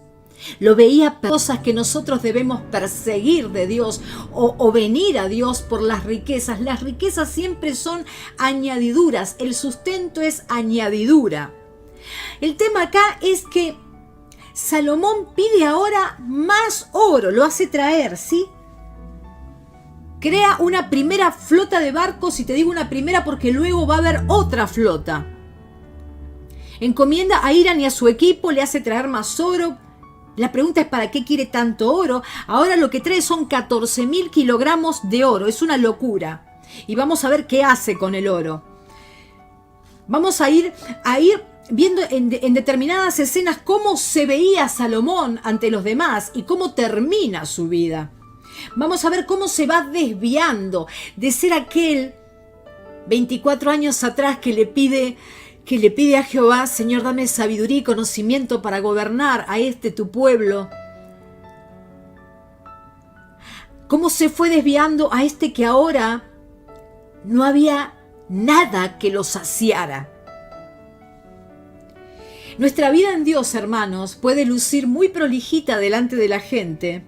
Lo veía cosas que nosotros debemos perseguir de Dios o venir a Dios por las riquezas. Las riquezas siempre son añadiduras, el sustento es añadidura. El tema acá es que Salomón pide ahora más oro, lo hace traer, ¿sí? Crea una primera flota de barcos, y te digo una primera porque luego va a haber otra flota. Encomienda a Hiram y a su equipo, le hace traer más oro. La pregunta es: ¿para qué quiere tanto oro? Ahora lo que trae son 14.000 kilogramos de oro. Es una locura. Y vamos a ver qué hace con el oro. Vamos a ir viendo en determinadas escenas cómo se veía Salomón ante los demás y cómo termina su vida. Vamos a ver cómo se va desviando de ser aquel 24 años atrás que le pide a Jehová: Señor, dame sabiduría y conocimiento para gobernar a tu pueblo. Cómo se fue desviando a que ahora no había nada que lo saciara. Nuestra vida en Dios, hermanos, puede lucir muy prolijita delante de la gente,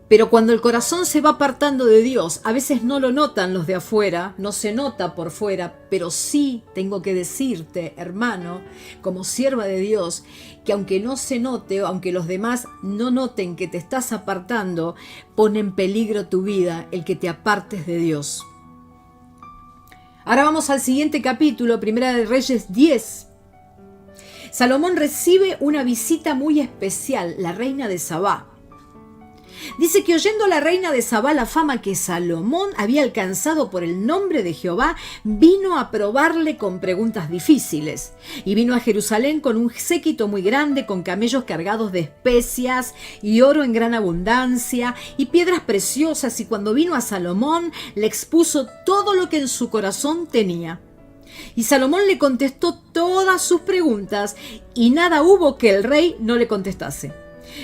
pero cuando el corazón se va apartando de Dios, a veces no lo notan los de afuera, no se nota por fuera, pero sí tengo que decirte, hermano, como sierva de Dios, que aunque no se note o aunque los demás no noten que te estás apartando, pone en peligro tu vida el que te apartes de Dios. Ahora vamos al siguiente capítulo, Primera de Reyes 10. Salomón recibe una visita muy especial, la reina de Sabá. Dice que oyendo la reina de Sabá la fama que Salomón había alcanzado por el nombre de Jehová, vino a probarle con preguntas difíciles. Y vino a Jerusalén con un séquito muy grande, con camellos cargados de especias y oro en gran abundancia y piedras preciosas. Y cuando vino a Salomón, le expuso todo lo que en su corazón tenía. Y Salomón le contestó todas sus preguntas, y nada hubo que el rey no le contestase.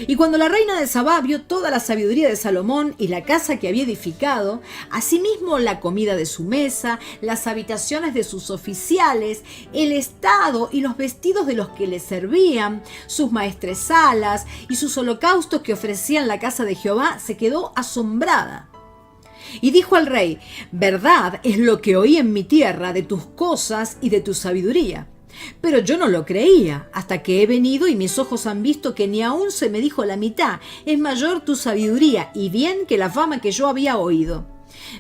Y cuando la reina de Sabá vio toda la sabiduría de Salomón y la casa que había edificado, asimismo la comida de su mesa, las habitaciones de sus oficiales, el estado y los vestidos de los que le servían, sus maestresalas y sus holocaustos que ofrecía en la casa de Jehová, se quedó asombrada. Y dijo al rey: verdad es lo que oí en mi tierra de tus cosas y de tu sabiduría. Pero yo no lo creía, hasta que he venido y mis ojos han visto que ni aún se me dijo la mitad. Es mayor tu sabiduría y bien que la fama que yo había oído.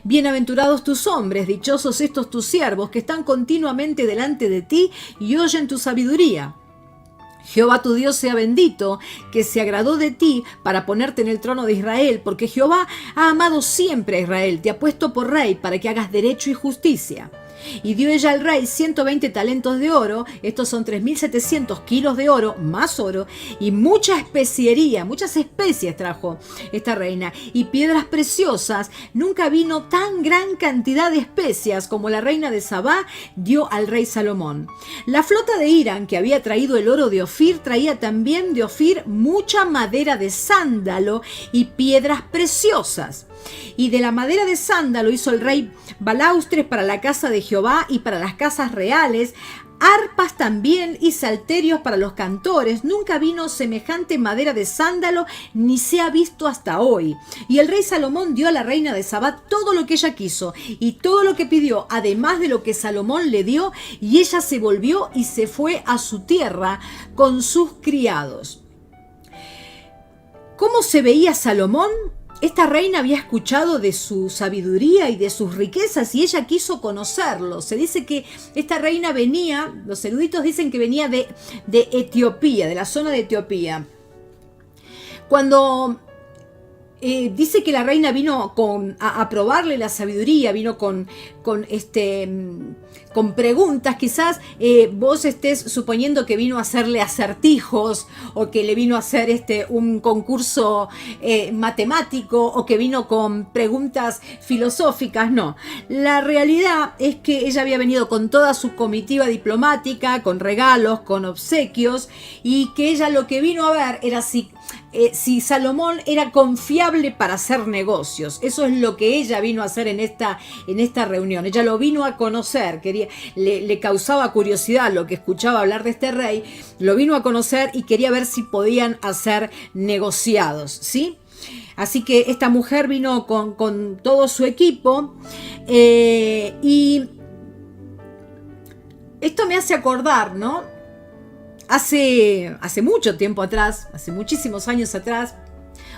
Bienaventurados tus hombres, dichosos estos tus siervos, que están continuamente delante de ti y oyen tu sabiduría. Jehová tu Dios sea bendito, que se agradó de ti para ponerte en el trono de Israel, porque Jehová ha amado siempre a Israel, te ha puesto por rey para que hagas derecho y justicia. Y dio ella al rey 120 talentos de oro, estos son 3.700 kilos de oro, más oro, y mucha especiería, muchas especies trajo esta reina, y piedras preciosas. Nunca vino tan gran cantidad de especias como la reina de Sabá dio al rey Salomón. La flota de Irán, que había traído el oro de Ofir, traía también de Ofir mucha madera de sándalo y piedras preciosas. Y de la madera de sándalo hizo el rey balaustres para la casa de Jehová y para las casas reales, arpas también y salterios para los cantores. Nunca vino semejante madera de sándalo, ni se ha visto hasta hoy. Y el rey Salomón dio a la reina de Sabá todo lo que ella quiso y todo lo que pidió, además de lo que Salomón le dio, y ella se volvió y se fue a su tierra con sus criados. ¿Cómo se veía Salomón? Esta reina había escuchado de su sabiduría y de sus riquezas y ella quiso conocerlo. Se dice que esta reina venía, los eruditos dicen que venía de Etiopía, de la zona de Etiopía. Cuando dice que la reina vino a probarle la sabiduría, vino con preguntas, quizás vos estés suponiendo que vino a hacerle acertijos o que le vino a hacer un concurso matemático o que vino con preguntas filosóficas. No, la realidad es que ella había venido con toda su comitiva diplomática, con regalos, con obsequios, y que ella lo que vino a ver era si Salomón era confiable para hacer negocios. Eso es lo que ella vino a hacer en esta reunión. Ella lo vino a conocer, le causaba curiosidad lo que escuchaba hablar de este rey, lo vino a conocer y quería ver si podían hacer negociados, ¿sí? Así que esta mujer vino con todo su equipo y esto me hace acordar, ¿no? Hace mucho tiempo atrás, hace muchísimos años atrás,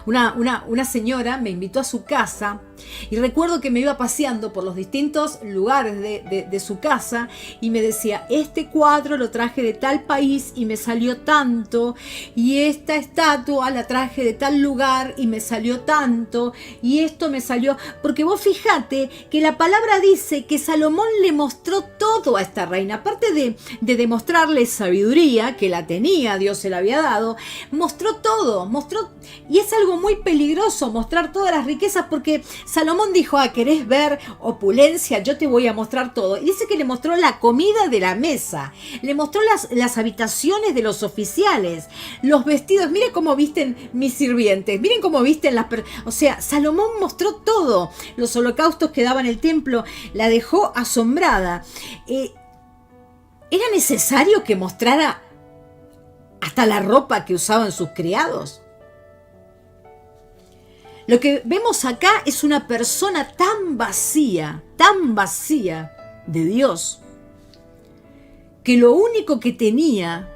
una señora me invitó a su casa y recuerdo que me iba paseando por los distintos lugares de su casa y me decía, este cuadro lo traje de tal país y me salió tanto, y esta estatua la traje de tal lugar y me salió tanto, y esto me salió, porque vos fíjate que la palabra dice que Salomón le mostró todo a esta reina, aparte de demostrarle sabiduría, que la tenía, Dios se la había dado, mostró todo, y es algo muy peligroso mostrar todas las riquezas, porque Salomón dijo, ¿querés ver opulencia? Yo te voy a mostrar todo. Y dice que le mostró la comida de la mesa, le mostró las habitaciones de los oficiales, los vestidos. Miren cómo visten mis sirvientes, miren cómo visten o sea, Salomón mostró todo. Los holocaustos que daba en el templo, la dejó asombrada. ¿Era necesario que mostrara hasta la ropa que usaban sus criados? Lo que vemos acá es una persona tan vacía de Dios, que lo único que tenía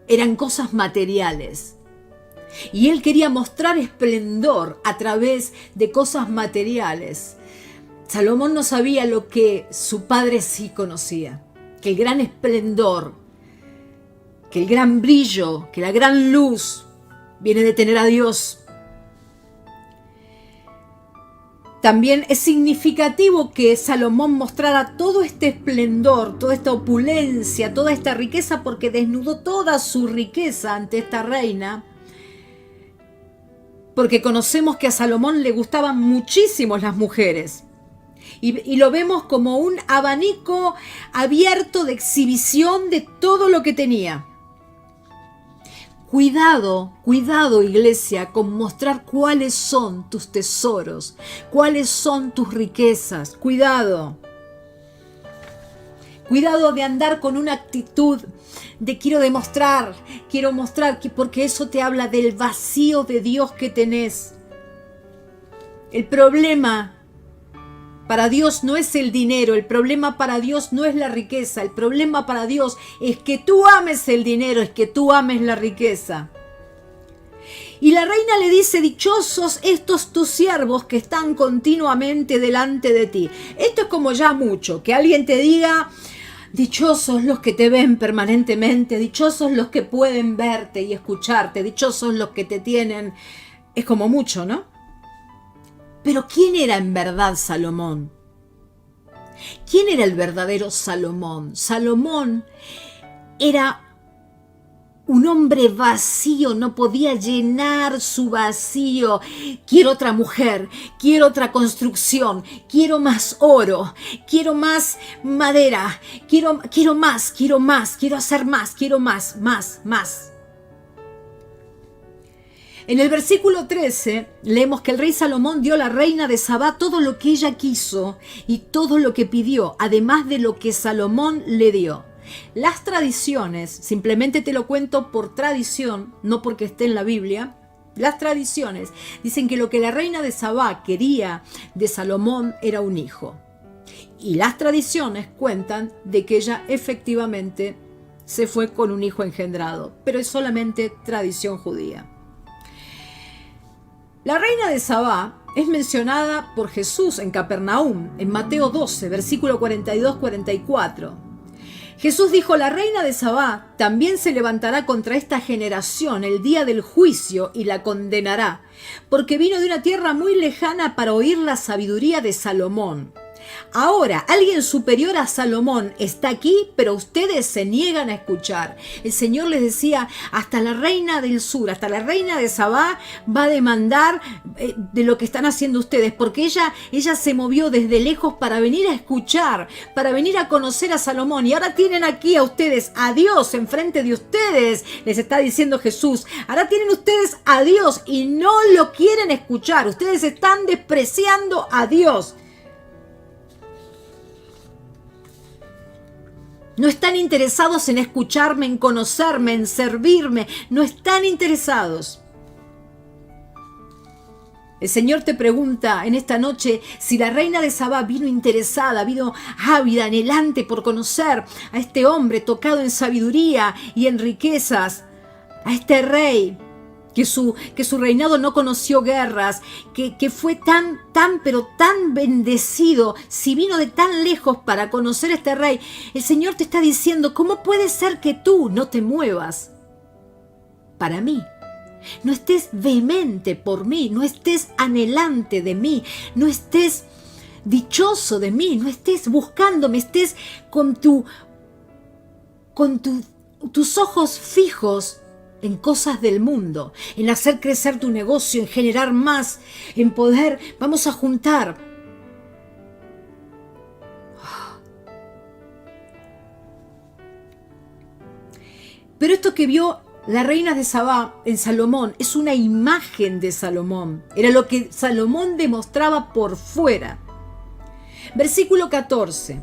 eran cosas materiales. Y él quería mostrar esplendor a través de cosas materiales. Salomón no sabía lo que su padre sí conocía, que el gran esplendor, que el gran brillo, que la gran luz viene de tener a Dios. También es significativo que Salomón mostrara todo este esplendor, toda esta opulencia, toda esta riqueza, porque desnudó toda su riqueza ante esta reina, porque conocemos que a Salomón le gustaban muchísimo las mujeres. Y lo vemos como un abanico abierto de exhibición de todo lo que tenía. Cuidado, iglesia, con mostrar cuáles son tus tesoros, cuáles son tus riquezas. Cuidado de andar con una actitud de quiero mostrar, porque eso te habla del vacío de Dios que tenés. El problema para Dios no es el dinero, el problema para Dios no es la riqueza, el problema para Dios es que tú ames el dinero, es que tú ames la riqueza. Y la reina le dice, dichosos estos tus siervos que están continuamente delante de ti. Esto es como ya mucho, que alguien te diga, dichosos los que te ven permanentemente, dichosos los que pueden verte y escucharte, dichosos los que te tienen. Es como mucho, ¿no? Pero ¿quién era en verdad Salomón? ¿Quién era el verdadero Salomón? Salomón era un hombre vacío, no podía llenar su vacío. Quiero otra mujer, quiero otra construcción, quiero más oro, quiero más madera, quiero más, quiero hacer más, quiero más. En el versículo 13 leemos que el rey Salomón dio a la reina de Sabá todo lo que ella quiso y todo lo que pidió, además de lo que Salomón le dio. Las tradiciones, simplemente te lo cuento por tradición, no porque esté en la Biblia, las tradiciones dicen que lo que la reina de Sabá quería de Salomón era un hijo. Y las tradiciones cuentan de que ella efectivamente se fue con un hijo engendrado, pero es solamente tradición judía. La reina de Sabá es mencionada por Jesús en Capernaum, en Mateo 12, versículo 42-44. Jesús dijo: la reina de Sabá también se levantará contra esta generación el día del juicio y la condenará, porque vino de una tierra muy lejana para oír la sabiduría de Salomón. Ahora, alguien superior a Salomón está aquí, pero ustedes se niegan a escuchar. El Señor les decía, hasta la reina del sur, hasta la reina de Sabá va a demandar de lo que están haciendo ustedes, porque ella se movió desde lejos para venir a escuchar, para venir a conocer a Salomón. Y ahora tienen aquí a ustedes, a Dios enfrente de ustedes, les está diciendo Jesús. Ahora tienen ustedes a Dios y no lo quieren escuchar. Ustedes están despreciando a Dios. No están interesados en escucharme, en conocerme, en servirme. No están interesados. El Señor te pregunta en esta noche si la reina de Sabá vino interesada, vino ávida, anhelante por conocer a este hombre tocado en sabiduría y en riquezas, a este rey que su reinado no conoció guerras, que fue tan bendecido. Si vino de tan lejos para conocer a este rey, el Señor te está diciendo, ¿cómo puede ser que tú no te muevas para mí? No estés vehemente por mí, no estés anhelante de mí, no estés dichoso de mí, no estés buscándome, estés con tus ojos fijos en cosas del mundo, en hacer crecer tu negocio, en generar más, en poder, vamos a juntar. Pero esto que vio la reina de Sabá en Salomón es una imagen de Salomón. Era lo que Salomón demostraba por fuera. Versículo 14.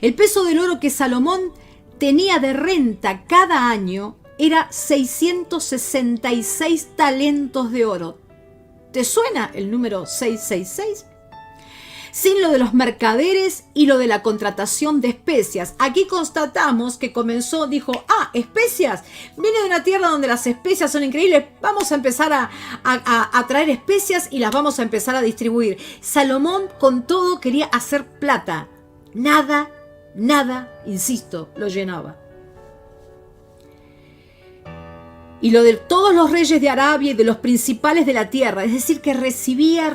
El peso del oro que Salomón tenía de renta cada año era 666 talentos de oro. ¿Te suena el número 666? Sin lo de los mercaderes y lo de la contratación de especias. Aquí constatamos que dijo, especias, viene de una tierra donde las especias son increíbles, vamos a empezar a traer especias y las vamos a empezar a distribuir. Salomón con todo quería hacer plata, nada, insisto, lo llenaba. Y lo de todos los reyes de Arabia y de los principales de la tierra, es decir, que recibía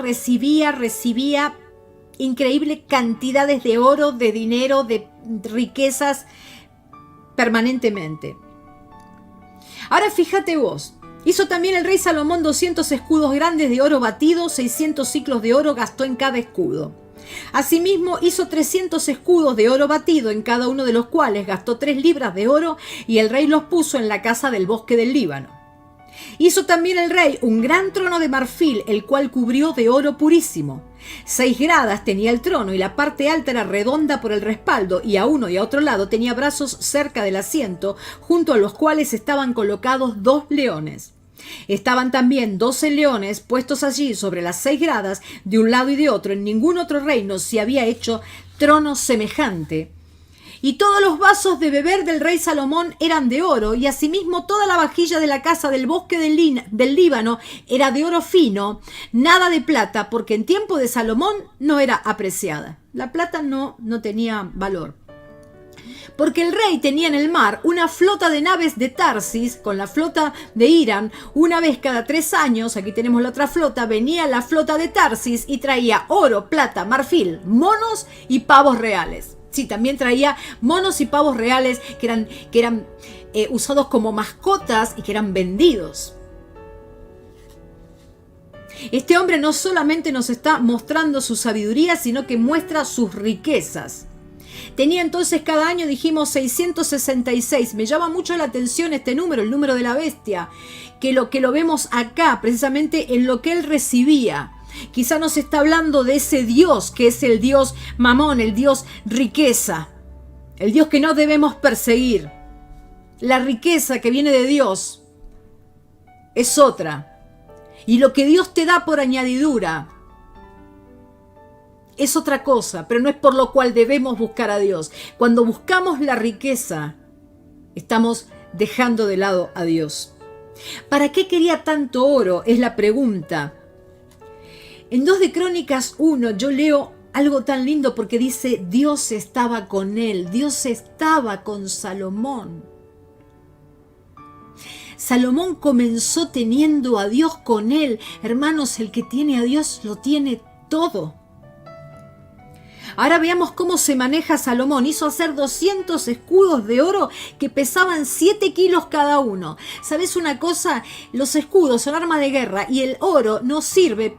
increíbles cantidades de oro, de dinero, de riquezas permanentemente. Ahora fíjate vos, hizo también el rey Salomón 200 escudos grandes de oro batido, 600 siclos de oro gastó en cada escudo. Asimismo hizo 300 escudos de oro batido, en cada uno de los cuales gastó 3 libras de oro, y el rey los puso en la casa del bosque del Líbano. Hizo también el rey un gran trono de marfil, el cual cubrió de oro purísimo. 6 gradas tenía el trono, y la parte alta era redonda por el respaldo, y a uno y a otro lado tenía brazos cerca del asiento, junto a los cuales estaban colocados 2 leones. Estaban también 12 leones puestos allí sobre las 6 gradas, de un lado y de otro. En ningún otro reino se había hecho trono semejante. Y todos los vasos de beber del rey Salomón eran de oro, y asimismo toda la vajilla de la casa del bosque del Líbano era de oro fino, nada de plata, porque en tiempo de Salomón no era apreciada. La plata no tenía valor. Porque el rey tenía en el mar una flota de naves de Tarsis con la flota de Irán. Una vez cada 3 años, aquí tenemos la otra flota, venía la flota de Tarsis y traía oro, plata, marfil, monos y pavos reales. Sí, también traía monos y pavos reales que eran usados como mascotas y que eran vendidos. Este hombre no solamente nos está mostrando su sabiduría, sino que muestra sus riquezas. Tenía entonces cada año, dijimos, 666. Me llama mucho la atención este número, el número de la bestia, que lo vemos acá, precisamente en lo que él recibía. Quizá nos está hablando de ese Dios que es el Dios Mamón, el Dios riqueza, el Dios que no debemos perseguir. La riqueza que viene de Dios es otra. Y lo que Dios te da por añadidura es otra cosa, pero no es por lo cual debemos buscar a Dios. Cuando buscamos la riqueza, estamos dejando de lado a Dios. ¿Para qué quería tanto oro? Es la pregunta. En 2 de Crónicas 1 yo leo algo tan lindo porque dice, Dios estaba con él, Dios estaba con Salomón. Salomón comenzó teniendo a Dios con él. Hermanos, el que tiene a Dios lo tiene todo. Ahora veamos cómo se maneja Salomón. Hizo hacer 200 escudos de oro que pesaban 7 kilos cada uno. ¿Sabes una cosa? Los escudos son armas de guerra y el oro no sirve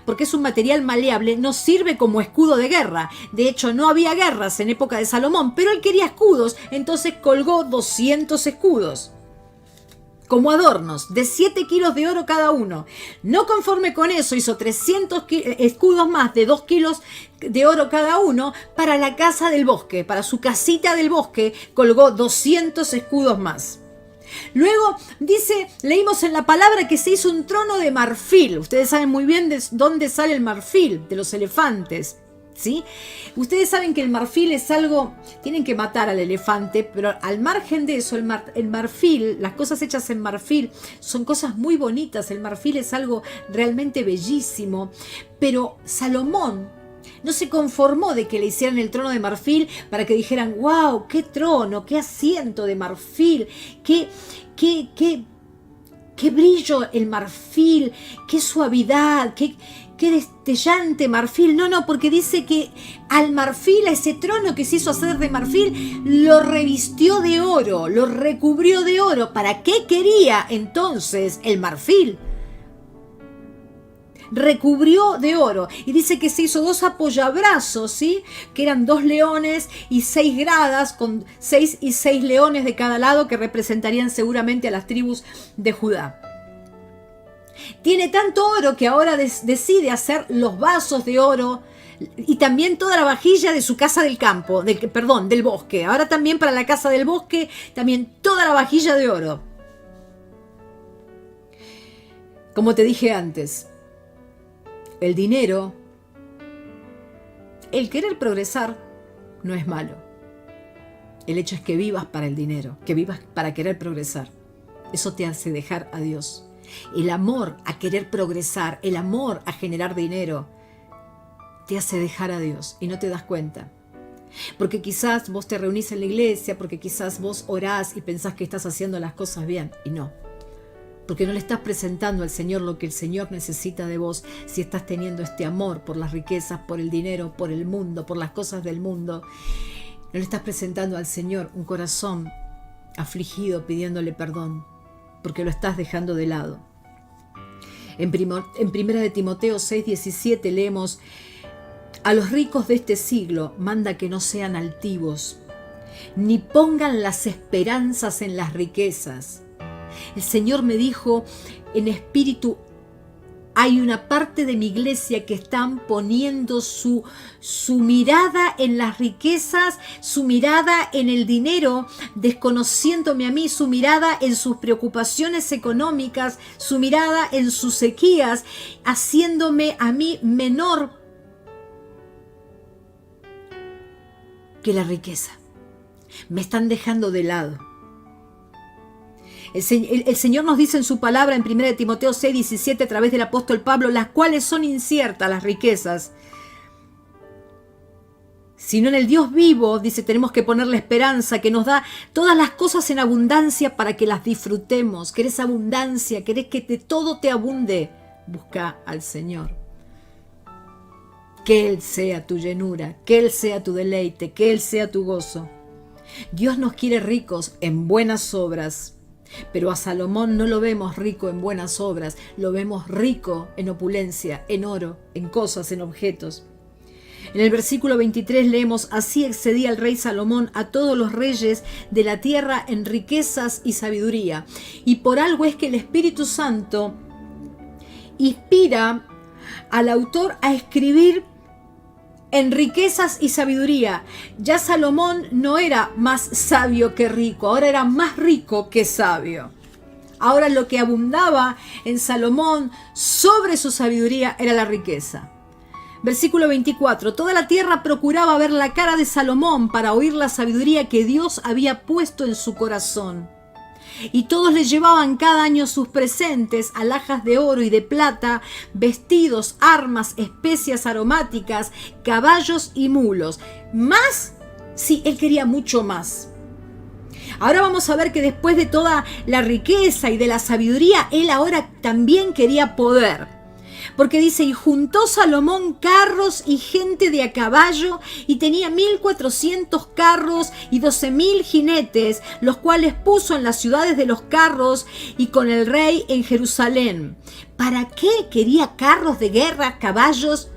porque es un material maleable, no sirve como escudo de guerra. De hecho, no había guerras en época de Salomón, pero él quería escudos, entonces colgó 200 escudos como adornos, de 7 kilos de oro cada uno. No conforme con eso, hizo 300 escudos más de 2 kilos de oro cada uno para la casa del bosque, para su casita del bosque, colgó 200 escudos más. Luego dice, leímos en la palabra que se hizo un trono de marfil. Ustedes saben muy bien de dónde sale el marfil, de los elefantes. ¿Sí? Ustedes saben que el marfil es algo, tienen que matar al elefante, pero al margen de eso, el marfil, las cosas hechas en marfil son cosas muy bonitas. El marfil es algo realmente bellísimo, pero Salomón no se conformó de que le hicieran el trono de marfil para que dijeran, wow, qué trono, qué asiento de marfil, qué brillo el marfil, qué suavidad, qué destellante marfil. No, porque dice que al marfil, a ese trono que se hizo hacer de marfil, lo revistió de oro, lo recubrió de oro. ¿Para qué quería entonces el marfil? Recubrió de oro. Y dice que se hizo 2 apoyabrazos, ¿sí? Que eran 2 leones y 6 gradas, con 6 y 6 leones de cada lado, que representarían seguramente a las tribus de Judá. Tiene tanto oro que ahora decide hacer los vasos de oro y también toda la vajilla de su casa del campo, del bosque. Ahora también para la casa del bosque, también toda la vajilla de oro. Como te dije antes, el dinero, el querer progresar no es malo. El hecho es que vivas para el dinero, que vivas para querer progresar. Eso te hace dejar a Dios. El amor a querer progresar, el amor a generar dinero, te hace dejar a Dios y no te das cuenta. Porque quizás vos te reunís en la iglesia, porque quizás vos orás y pensás que estás haciendo las cosas bien, y no. Porque no le estás presentando al Señor lo que el Señor necesita de vos si estás teniendo este amor por las riquezas, por el dinero, por el mundo, por las cosas del mundo. No le estás presentando al Señor un corazón afligido pidiéndole perdón, porque lo estás dejando de lado. En 1 de Timoteo 6:17 leemos, a los ricos de este siglo manda que no sean altivos, ni pongan las esperanzas en las riquezas. El Señor me dijo en espíritu, hay una parte de mi iglesia que están poniendo su mirada en las riquezas, su mirada en el dinero, desconociéndome a mí, su mirada en sus preocupaciones económicas, su mirada en sus sequías, haciéndome a mí menor que la riqueza. Me están dejando de lado. El Señor nos dice en su palabra en 1 de Timoteo 6:17 a través del apóstol Pablo, las cuales son inciertas las riquezas sino en el Dios vivo. Dice, tenemos que poner la esperanza que nos da todas las cosas en abundancia para que las disfrutemos. ¿Querés abundancia? ¿Querés que todo te abunde? Busca al Señor. Que Él sea tu llenura, que Él sea tu deleite, que Él sea tu gozo. Dios nos quiere ricos en buenas obras, pero a Salomón no lo vemos rico en buenas obras, lo vemos rico en opulencia, en oro, en cosas, en objetos. En el versículo 23 leemos, así excedía el rey Salomón a todos los reyes de la tierra en riquezas y sabiduría. Y por algo es que el Espíritu Santo inspira al autor a escribir en riquezas y sabiduría. Ya Salomón no era más sabio que rico, ahora era más rico que sabio. Ahora lo que abundaba en Salomón sobre su sabiduría era la riqueza. Versículo 24. Toda la tierra procuraba ver la cara de Salomón para oír la sabiduría que Dios había puesto en su corazón. Y todos le llevaban cada año sus presentes, alhajas de oro y de plata, vestidos, armas, especias aromáticas, caballos y mulos. Más, sí, él quería mucho más. Ahora vamos a ver que después de toda la riqueza y de la sabiduría, él ahora también quería poder. Porque dice, y juntó Salomón carros y gente de a caballo, y tenía 1,400 carros y 12,000 jinetes, los cuales puso en las ciudades de los carros y con el rey en Jerusalén. ¿Para qué quería carros de guerra, caballos?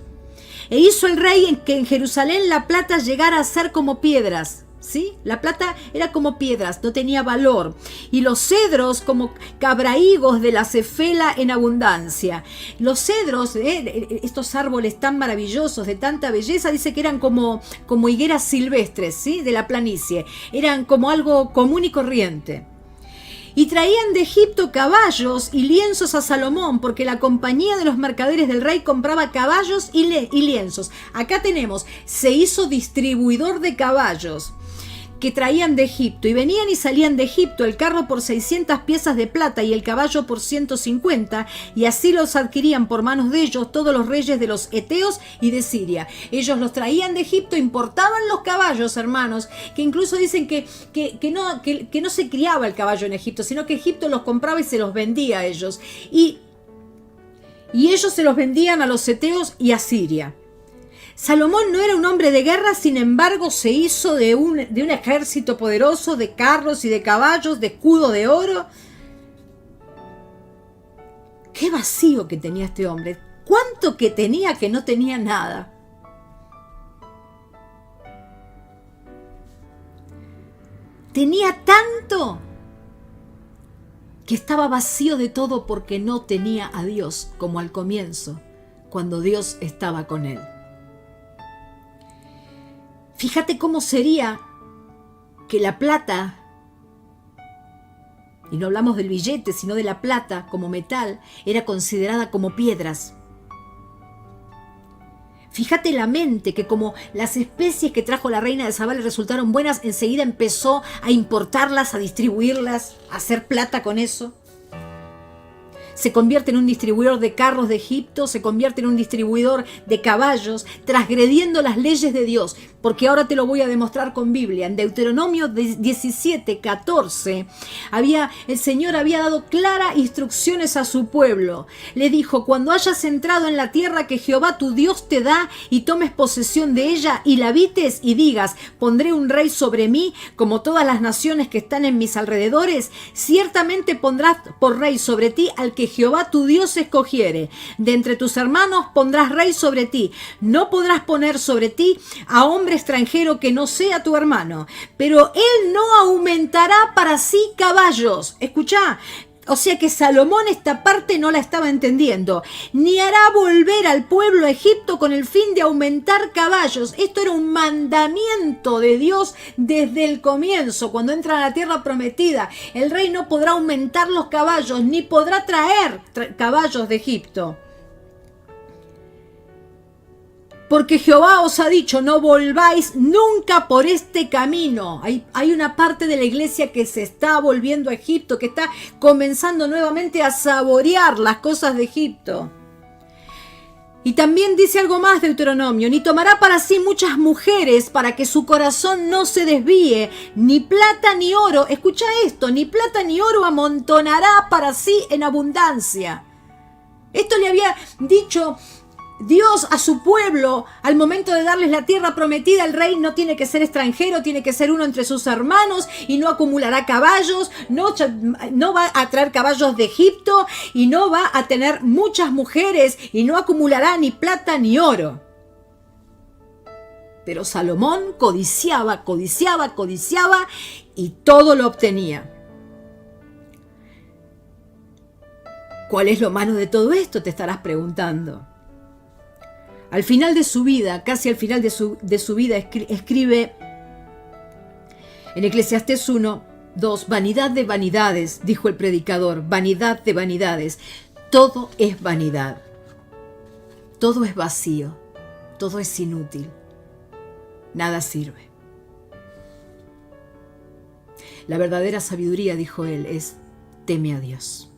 E hizo el rey en que en Jerusalén la plata llegara a ser como piedras. ¿Sí? La plata era como piedras, no tenía valor. Y los cedros como cabrahigos de la cefela en abundancia. Los cedros, estos árboles tan maravillosos, de tanta belleza, dice que eran como higueras silvestres, ¿sí? De la planicie. Eran como algo común y corriente. Y traían de Egipto caballos y lienzos a Salomón, porque la compañía de los mercaderes del rey compraba caballos y lienzos. Acá tenemos, se hizo distribuidor de caballos que traían de Egipto, y venían y salían de Egipto el carro por 600 piezas de plata y el caballo por 150, y así los adquirían por manos de ellos todos los reyes de los Eteos y de Siria. Ellos los traían de Egipto, importaban los caballos, hermanos, que incluso dicen que no se criaba el caballo en Egipto, sino que Egipto los compraba y se los vendía a ellos, y ellos se los vendían a los Eteos y a Siria. Salomón no era un hombre de guerra, sin embargo se hizo de un ejército poderoso, de carros y de caballos, de escudo de oro. Qué vacío que tenía este hombre, cuánto que tenía que no tenía nada. Tenía tanto que estaba vacío de todo porque no tenía a Dios, como al comienzo, cuando Dios estaba con él. Fíjate cómo sería que la plata, y no hablamos del billete, sino de la plata como metal, era considerada como piedras. Fíjate la mente, que como las especies que trajo la reina de Sabá le resultaron buenas, enseguida empezó a importarlas, a distribuirlas, a hacer plata con eso. Se convierte en un distribuidor de carros de Egipto, se convierte en un distribuidor de caballos, transgrediendo las leyes de Dios, porque ahora te lo voy a demostrar con Biblia. En Deuteronomio 17:14, el Señor había dado claras instrucciones a su pueblo. Le dijo, cuando hayas entrado en la tierra que Jehová tu Dios te da y tomes posesión de ella y la habites y digas, pondré un rey sobre mí como todas las naciones que están en mis alrededores, ciertamente pondrás por rey sobre ti al que Jehová tu Dios escogiere. De entre tus hermanos pondrás rey sobre ti. No podrás poner sobre ti a hombre extranjero que no sea tu hermano, pero él no aumentará para sí caballos. Escuchá. O sea que Salomón esta parte no la estaba entendiendo. Ni hará volver al pueblo a Egipto con el fin de aumentar caballos. Esto era un mandamiento de Dios desde el comienzo, cuando entra a la tierra prometida. El rey no podrá aumentar los caballos, ni podrá traer caballos de Egipto. Porque Jehová os ha dicho, no volváis nunca por este camino. Hay una parte de la iglesia que se está volviendo a Egipto, que está comenzando nuevamente a saborear las cosas de Egipto. Y también dice algo más Deuteronomio: ni tomará para sí muchas mujeres para que su corazón no se desvíe, ni plata ni oro, escucha esto, ni plata ni oro amontonará para sí en abundancia. Esto le había dicho Dios a su pueblo al momento de darles la tierra prometida. El rey no tiene que ser extranjero, tiene que ser uno entre sus hermanos, y no acumulará caballos, no va a traer caballos de Egipto, y no va a tener muchas mujeres, y no acumulará ni plata ni oro. Pero Salomón codiciaba, y todo lo obtenía. ¿Cuál es lo malo de todo esto?, te estarás preguntando. Al final de su vida, casi al final de su vida, escribe en Eclesiastés 1:2, vanidad de vanidades, dijo el predicador, vanidad de vanidades. Todo es vanidad, todo es vacío, todo es inútil, nada sirve. La verdadera sabiduría, dijo él, es teme a Dios.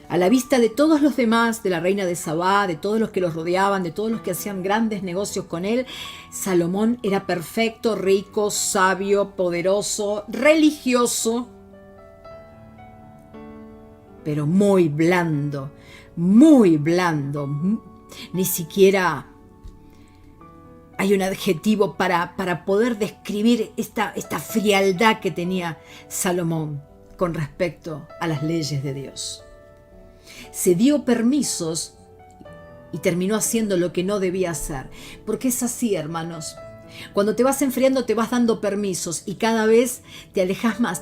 A la vista de todos los demás, de la reina de Sabá, de todos los que los rodeaban, de todos los que hacían grandes negocios con él, Salomón era perfecto, rico, sabio, poderoso, religioso, pero muy blando, ni siquiera hay un adjetivo para poder describir esta frialdad que tenía Salomón con respecto a las leyes de Dios. Se dio permisos y terminó haciendo lo que no debía hacer. Porque es así, hermanos. Cuando te vas enfriando, te vas dando permisos y cada vez te alejas más,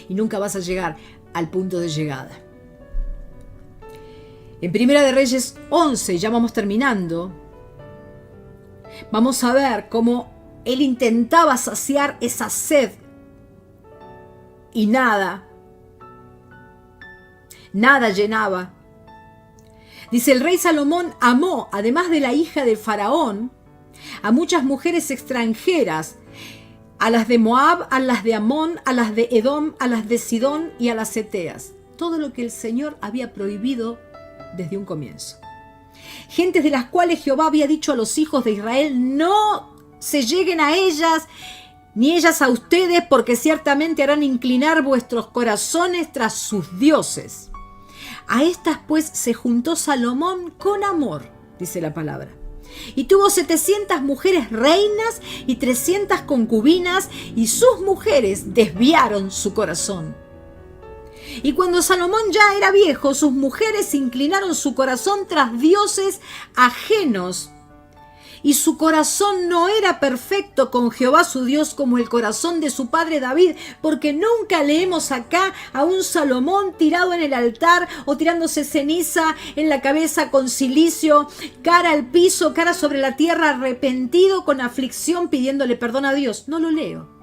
y nunca vas a llegar al punto de llegada. En Primera de Reyes 11, ya vamos terminando, vamos a ver cómo él intentaba saciar esa sed y nada llenaba. Dice: el rey Salomón amó, además de la hija del faraón, a muchas mujeres extranjeras, a las de Moab, a las de Amón, a las de Edom, a las de Sidón y a las Eteas. Todo lo que el Señor había prohibido desde un comienzo. Gentes de las cuales Jehová había dicho a los hijos de Israel: no se lleguen a ellas, ni ellas a ustedes, porque ciertamente harán inclinar vuestros corazones tras sus dioses. A estas pues se juntó Salomón con amor, dice la palabra, y tuvo 700 mujeres reinas y 300 concubinas, y sus mujeres desviaron su corazón. Y cuando Salomón ya era viejo, sus mujeres inclinaron su corazón tras dioses ajenos, y su corazón no era perfecto con Jehová su Dios como el corazón de su padre David, porque nunca leemos acá a un Salomón tirado en el altar o tirándose ceniza en la cabeza con cilicio, cara al piso, cara sobre la tierra, arrepentido, con aflicción, pidiéndole perdón a Dios. No lo leo.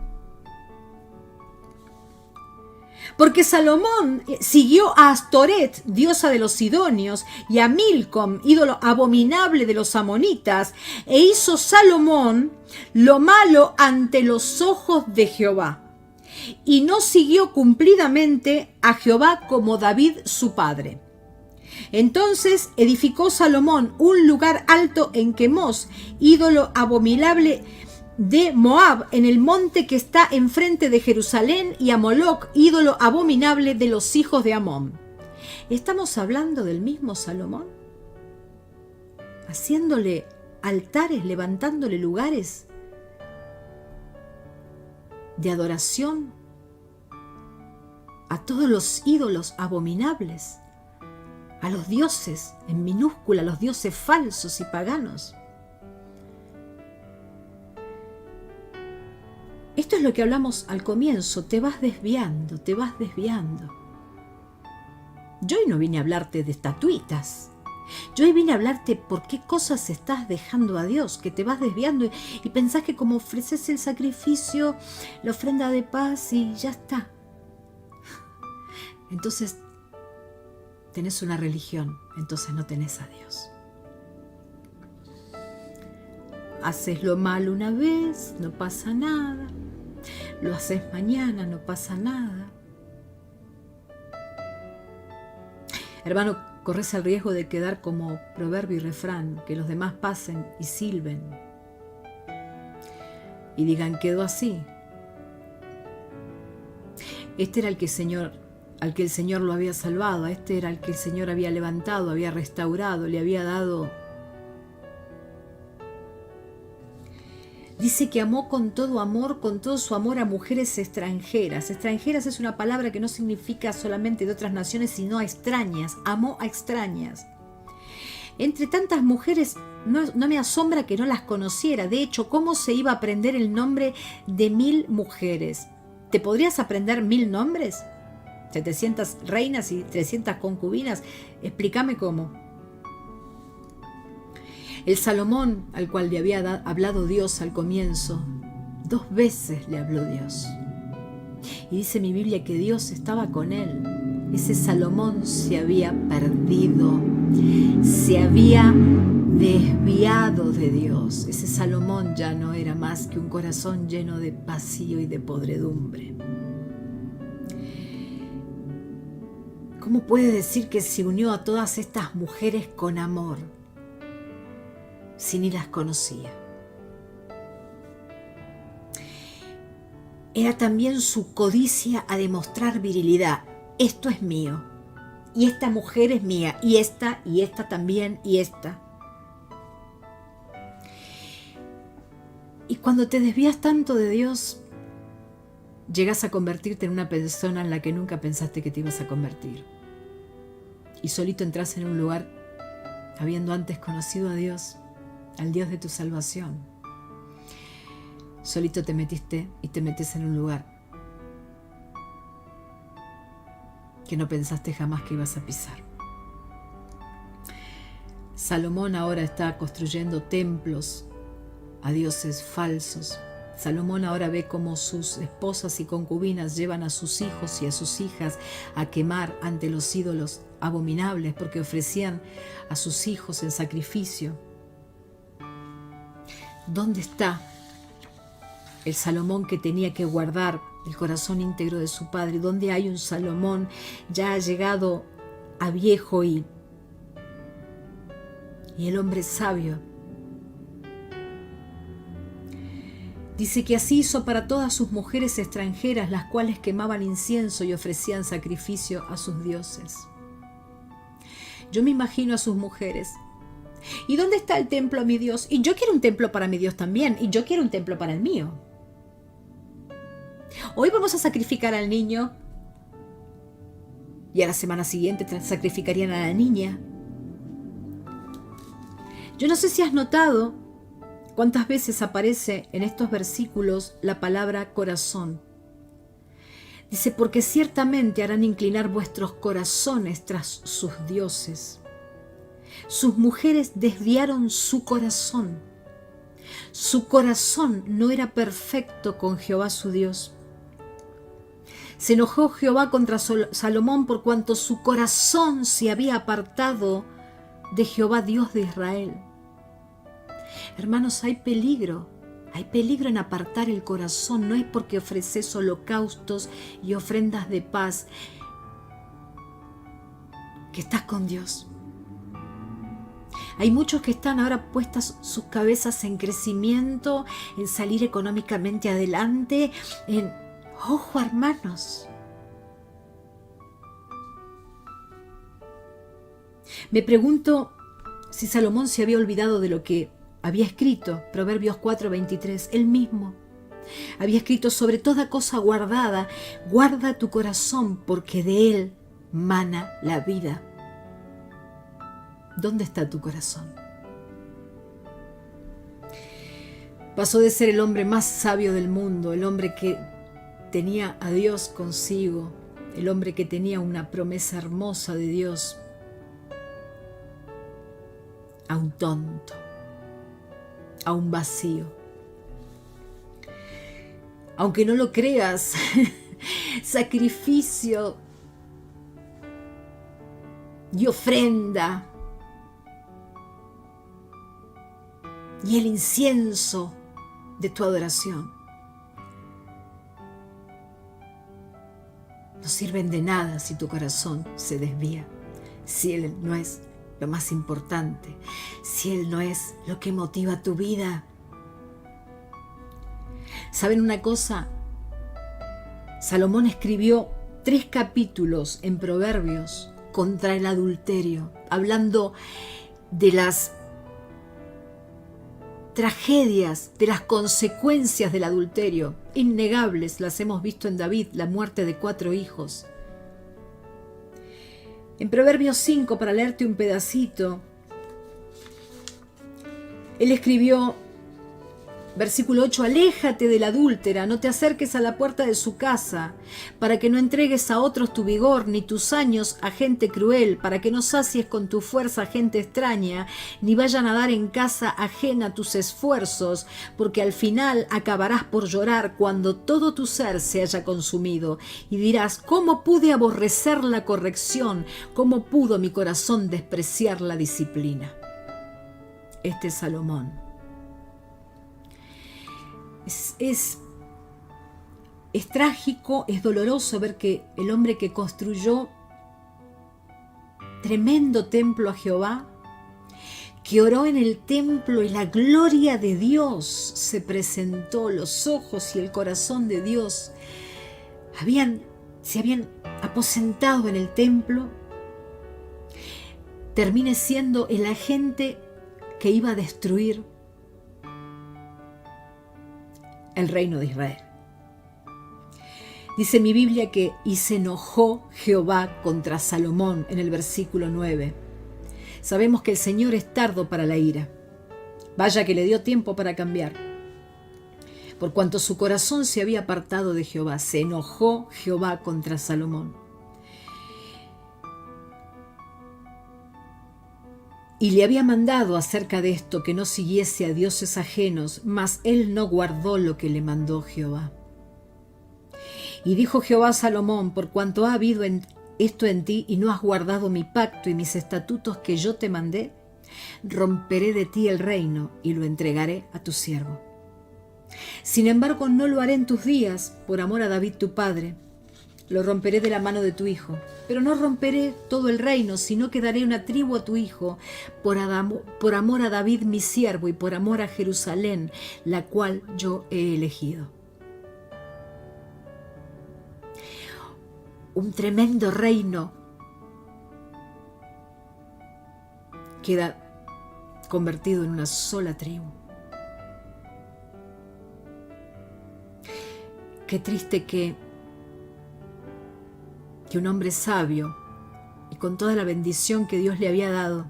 Porque Salomón siguió a Astoret, diosa de los sidonios, y a Milcom, ídolo abominable de los amonitas, e hizo Salomón lo malo ante los ojos de Jehová, y no siguió cumplidamente a Jehová como David su padre. Entonces edificó Salomón un lugar alto en Quemos, ídolo abominable de Moab, en el monte que está enfrente de Jerusalén, y a Moloc, ídolo abominable de los hijos de Amón. ¿Estamos hablando del mismo Salomón? Haciéndole altares, levantándole lugares de adoración a todos los ídolos abominables, a los dioses, en minúscula, los dioses falsos y paganos. Esto es lo que hablamos al comienzo, te vas desviando. Yo hoy no vine a hablarte de estatuitas. Yo hoy vine a hablarte por qué cosas estás dejando a Dios, que te vas desviando y pensás que como ofreces el sacrificio, la ofrenda de paz y ya está. Entonces tenés una religión, entonces no tenés a Dios. Haces lo malo una vez, no pasa nada. Lo haces mañana, no pasa nada. Hermano, corres el riesgo de quedar como proverbio y refrán, que los demás pasen y silben y digan, quedó así. Este era al que el Señor lo había salvado, este era al que el Señor había levantado, había restaurado, le había dado. Dice que amó con todo amor, con todo su amor a mujeres extranjeras. Extranjeras es una palabra que no significa solamente de otras naciones, sino a extrañas. Amó a extrañas. Entre tantas mujeres, no me asombra que no las conociera. De hecho, ¿cómo se iba a aprender el nombre de 1000 mujeres? ¿Te podrías aprender 1000 nombres? 700 reinas y 300 concubinas. Explícame cómo. El Salomón, al cual le había hablado Dios al comienzo, 2 veces le habló Dios. Y dice mi Biblia que Dios estaba con él. Ese Salomón se había perdido, se había desviado de Dios. Ese Salomón ya no era más que un corazón lleno de vacío y de podredumbre. ¿Cómo puede decir que se unió a todas estas mujeres con amor si ni las conocía? Era también su codicia a demostrar virilidad. Esto es mío, y esta mujer es mía, y esta también, y esta. Y cuando te desvías tanto de Dios, llegas a convertirte en una persona en la que nunca pensaste que te ibas a convertir. Y solito entras en un lugar, habiendo antes conocido a Dios, al Dios de tu salvación. Solito te metiste y te metes en un lugar que no pensaste jamás que ibas a pisar. Salomón ahora está construyendo templos a dioses falsos. Salomón ahora ve cómo sus esposas y concubinas llevan a sus hijos y a sus hijas a quemar ante los ídolos abominables porque ofrecían a sus hijos en sacrificio. ¿Dónde está el Salomón que tenía que guardar el corazón íntegro de su padre? ¿Dónde hay un Salomón ya llegado a viejo y el hombre sabio? Dice que así hizo para todas sus mujeres extranjeras, las cuales quemaban incienso y ofrecían sacrificio a sus dioses. Yo me imagino a sus mujeres. ¿Y dónde está el templo a mi Dios? Y yo quiero un templo para mi Dios también. Y yo quiero un templo para el mío. Hoy vamos a sacrificar al niño. Y a la semana siguiente sacrificarían a la niña. Yo no sé si has notado cuántas veces aparece en estos versículos la palabra corazón. Dice, porque ciertamente harán inclinar vuestros corazones tras sus dioses. Sus mujeres desviaron su corazón. Su corazón no era perfecto con Jehová su Dios. Se enojó Jehová contra Salomón por cuanto su corazón se había apartado de Jehová Dios de Israel. Hermanos, hay peligro en apartar el corazón. No es porque ofreces holocaustos y ofrendas de paz que estás con Dios. Hay muchos que están ahora puestas sus cabezas en crecimiento, en salir económicamente adelante, ¡Ojo, hermanos! Me pregunto si Salomón se había olvidado de lo que había escrito, Proverbios 4:23, él mismo. Había escrito, sobre toda cosa guardada, guarda tu corazón, porque de él mana la vida. ¿Dónde está tu corazón? Pasó de ser el hombre más sabio del mundo, el hombre que tenía a Dios consigo, el hombre que tenía una promesa hermosa de Dios, a un tonto, a un vacío. Aunque no lo creas, sacrificio y ofrenda y el incienso de tu adoración no sirven de nada si tu corazón se desvía, si Él no es lo más importante, si Él no es lo que motiva tu vida? ¿Saben una cosa? Salomón escribió 3 capítulos en Proverbios contra el adulterio, hablando de las tragedias, de las consecuencias del adulterio, innegables, las hemos visto en David, la muerte de 4 hijos. En Proverbios 5, para leerte un pedacito, él escribió, versículo 8, aléjate de la adúltera, no te acerques a la puerta de su casa, para que no entregues a otros tu vigor, ni tus años a gente cruel, para que no sacies con tu fuerza a gente extraña, ni vayan a dar en casa ajena tus esfuerzos, porque al final acabarás por llorar cuando todo tu ser se haya consumido, y dirás, ¿cómo pude aborrecer la corrección? ¿Cómo pudo mi corazón despreciar la disciplina? Este es Salomón. Es trágico, es doloroso ver que el hombre que construyó tremendo templo a Jehová, que oró en el templo y la gloria de Dios se presentó, los ojos y el corazón de Dios se habían aposentado en el templo, termine siendo el agente que iba a destruir el reino de Israel. Dice mi Biblia que y se enojó Jehová contra Salomón en el versículo 9. Sabemos que el Señor es tardo para la ira. Vaya que le dio tiempo para cambiar. Por cuanto su corazón se había apartado de Jehová, se enojó Jehová contra Salomón. Y le había mandado acerca de esto que no siguiese a dioses ajenos, mas él no guardó lo que le mandó Jehová. Y dijo Jehová a Salomón, por cuanto ha habido esto en ti y no has guardado mi pacto y mis estatutos que yo te mandé, romperé de ti el reino y lo entregaré a tu siervo. Sin embargo, no lo haré en tus días, por amor a David tu padre. Lo romperé de la mano de tu hijo, pero no romperé todo el reino, sino que daré una tribu a tu hijo, por amor a David mi siervo y por amor a Jerusalén, la cual yo he elegido. Un tremendo reino queda convertido en una sola tribu. Qué triste que un hombre sabio y con toda la bendición que Dios le había dado,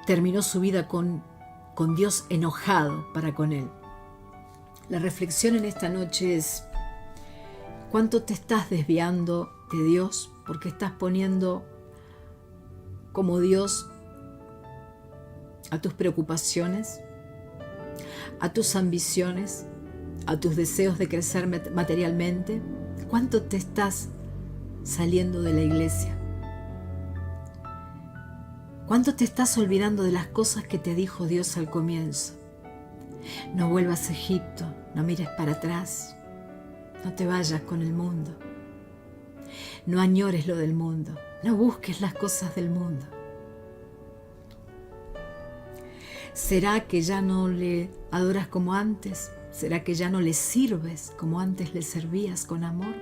terminó su vida con Dios enojado para con él. La reflexión en esta noche es: ¿cuánto te estás desviando de Dios porque estás poniendo como Dios a tus preocupaciones, a tus ambiciones, a tus deseos de crecer materialmente? ¿Cuánto te estás saliendo de la iglesia? ¿Cuánto te estás olvidando de las cosas que te dijo Dios al comienzo? No vuelvas a Egipto, no mires para atrás, no te vayas con el mundo, no añores lo del mundo, no busques las cosas del mundo. ¿Será que ya no le adoras como antes? ¿Será que ya no le sirves como antes le servías con amor?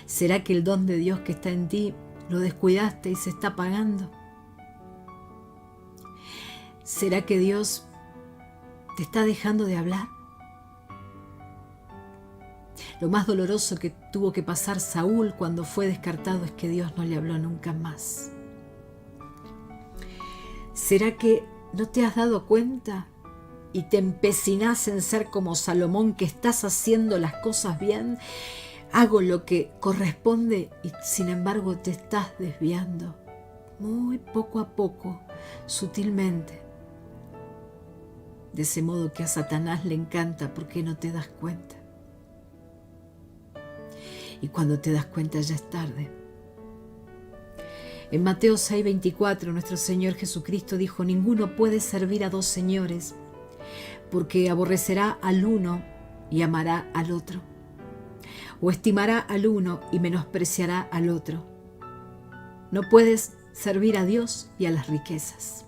¿Será que el don de Dios que está en ti lo descuidaste y se está apagando? ¿Será que Dios te está dejando de hablar? Lo más doloroso que tuvo que pasar Saúl cuando fue descartado es que Dios no le habló nunca más. ¿Será que no te has dado cuenta y te empecinás en ser como Salomón, que estás haciendo las cosas bien? Hago lo que corresponde y sin embargo te estás desviando muy poco a poco, sutilmente. De ese modo que a Satanás le encanta porque no te das cuenta. Y cuando te das cuenta ya es tarde. En Mateo 6:24, nuestro Señor Jesucristo dijo: ninguno puede servir a dos señores, porque aborrecerá al uno y amará al otro, o estimará al uno y menospreciará al otro. No puedes servir a Dios y a las riquezas.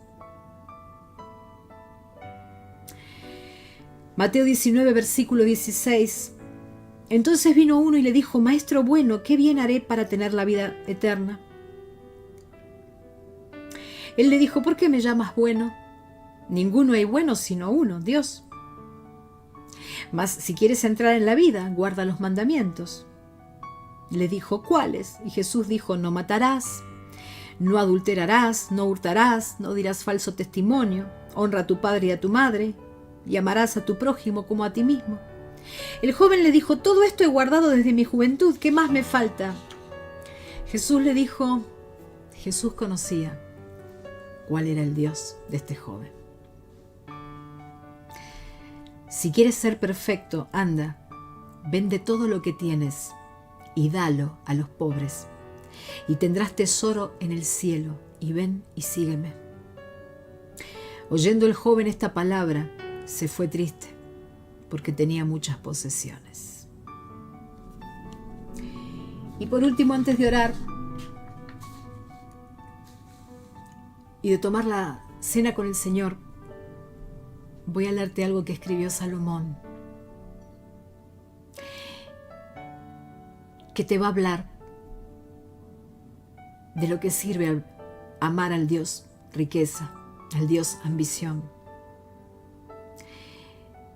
Mateo 19, versículo 16. Entonces vino uno y le dijo: Maestro bueno, ¿qué bien haré para tener la vida eterna? Él le dijo: ¿por qué me llamas bueno? Ninguno hay bueno sino uno, Dios. Mas si quieres entrar en la vida, guarda los mandamientos. Le dijo: ¿cuáles? Y Jesús dijo: no matarás, no adulterarás, no hurtarás, no dirás falso testimonio, honra a tu padre y a tu madre, y amarás a tu prójimo como a ti mismo. El joven le dijo: todo esto he guardado desde mi juventud, ¿qué más me falta? Jesús le dijo, Jesús conocía cuál era el Dios de este joven. Si quieres ser perfecto, anda, vende todo lo que tienes y dalo a los pobres, y tendrás tesoro en el cielo, y ven y sígueme. Oyendo el joven esta palabra, se fue triste, porque tenía muchas posesiones. Y por último, antes de orar y de tomar la cena con el Señor, voy a leerte algo que escribió Salomón, que te va a hablar de lo que sirve amar al Dios riqueza, al Dios ambición.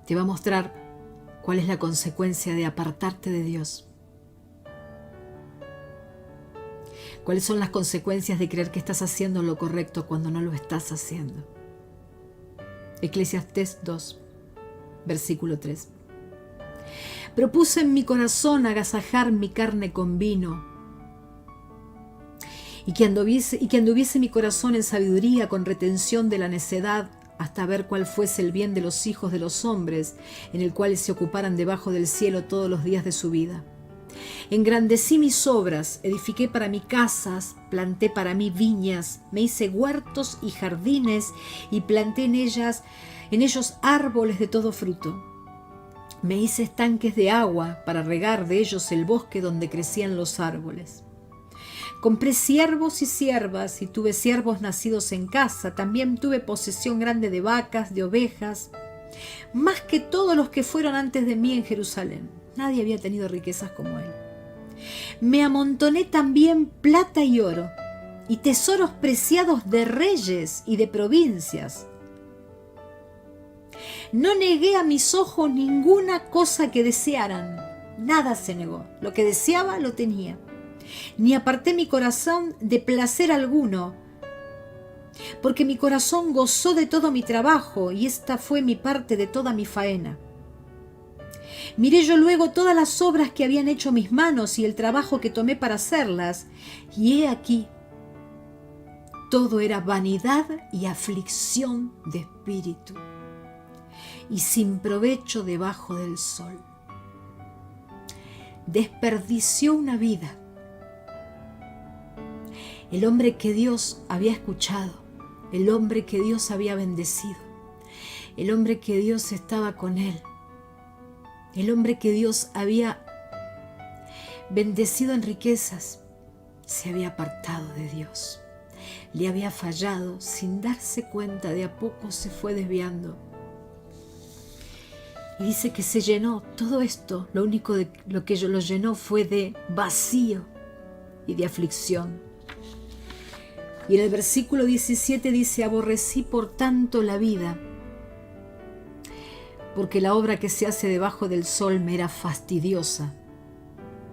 Te va a mostrar cuál es la consecuencia de apartarte de Dios. ¿Cuáles son las consecuencias de creer que estás haciendo lo correcto cuando no lo estás haciendo? Eclesiastés 2, versículo 3. Propuse en mi corazón agasajar mi carne con vino, y que anduviese mi corazón en sabiduría con retención de la necedad, hasta ver cuál fuese el bien de los hijos de los hombres, en el cual se ocuparan debajo del cielo todos los días de su vida. Engrandecí mis obras, edifiqué para mí casas, planté para mí viñas, me hice huertos y jardines, y planté en ellos árboles de todo fruto. Me hice estanques de agua para regar de ellos el bosque donde crecían los árboles. Compré siervos y siervas, y tuve siervos nacidos en casa. También tuve posesión grande de vacas, de ovejas, más que todos los que fueron antes de mí en Jerusalén. Nadie había tenido riquezas como él. Me amontoné también plata y oro, y tesoros preciados de reyes y de provincias. No negué a mis ojos ninguna cosa que desearan. Nada se negó. Lo que deseaba lo tenía. Ni aparté mi corazón de placer alguno, porque mi corazón gozó de todo mi trabajo, y esta fue mi parte de toda mi faena. Miré yo luego todas las obras que habían hecho mis manos y el trabajo que tomé para hacerlas, y he aquí, todo era vanidad y aflicción de espíritu, y sin provecho debajo del sol. Desperdició una vida. El hombre que Dios había escuchado, el hombre que Dios había bendecido, el hombre que Dios estaba con él, el hombre que Dios había bendecido en riquezas, se había apartado de Dios. Le había fallado sin darse cuenta, de a poco se fue desviando. Y dice que se llenó todo esto, lo único de lo que lo llenó fue de vacío y de aflicción. Y en el versículo 17 dice: aborrecí por tanto la vida, porque la obra que se hace debajo del sol me era fastidiosa,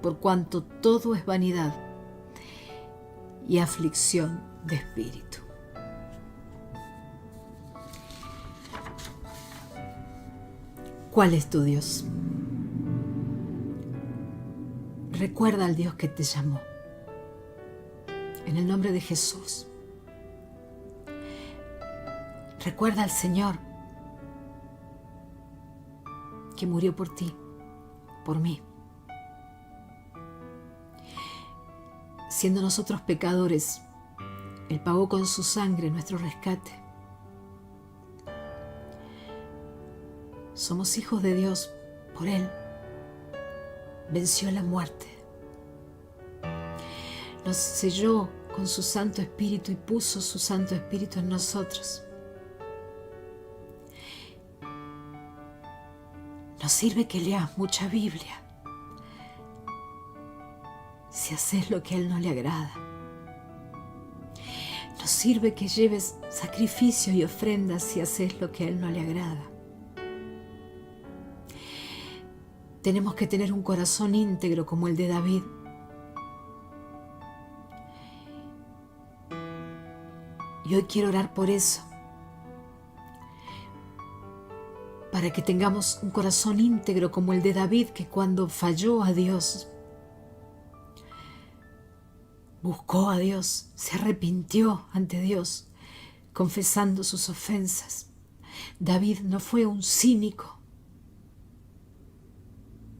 por cuanto todo es vanidad y aflicción de espíritu. ¿Cuál es tu Dios? Recuerda al Dios que te llamó. En el nombre de Jesús. Recuerda al Señor que murió por ti, por mí. Siendo nosotros pecadores, Él pagó con su sangre nuestro rescate. Somos hijos de Dios por Él. Venció la muerte. Nos selló con su Santo Espíritu y puso su Santo Espíritu en nosotros. No sirve que leas mucha Biblia si haces lo que a Él no le agrada. No sirve que lleves sacrificios y ofrendas si haces lo que a Él no le agrada. Tenemos que tener un corazón íntegro como el de David. Y hoy quiero orar por eso, para que tengamos un corazón íntegro como el de David, que cuando falló a Dios, buscó a Dios, se arrepintió ante Dios, confesando sus ofensas. David no fue un cínico.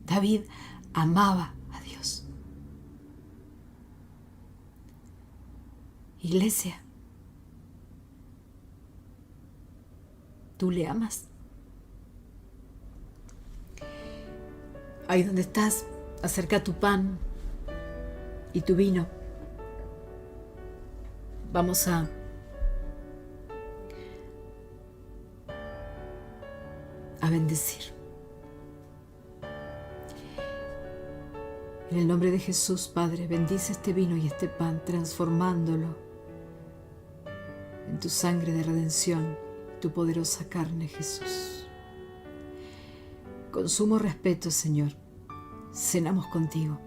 David amaba a Dios. Iglesia, ¿tú le amas? Ahí donde estás, acerca tu pan y tu vino. Vamos a bendecir. En el nombre de Jesús, Padre, bendice este vino y este pan, transformándolo en tu sangre de redención, tu poderosa carne, Jesús. Con sumo respeto, Señor, cenamos contigo.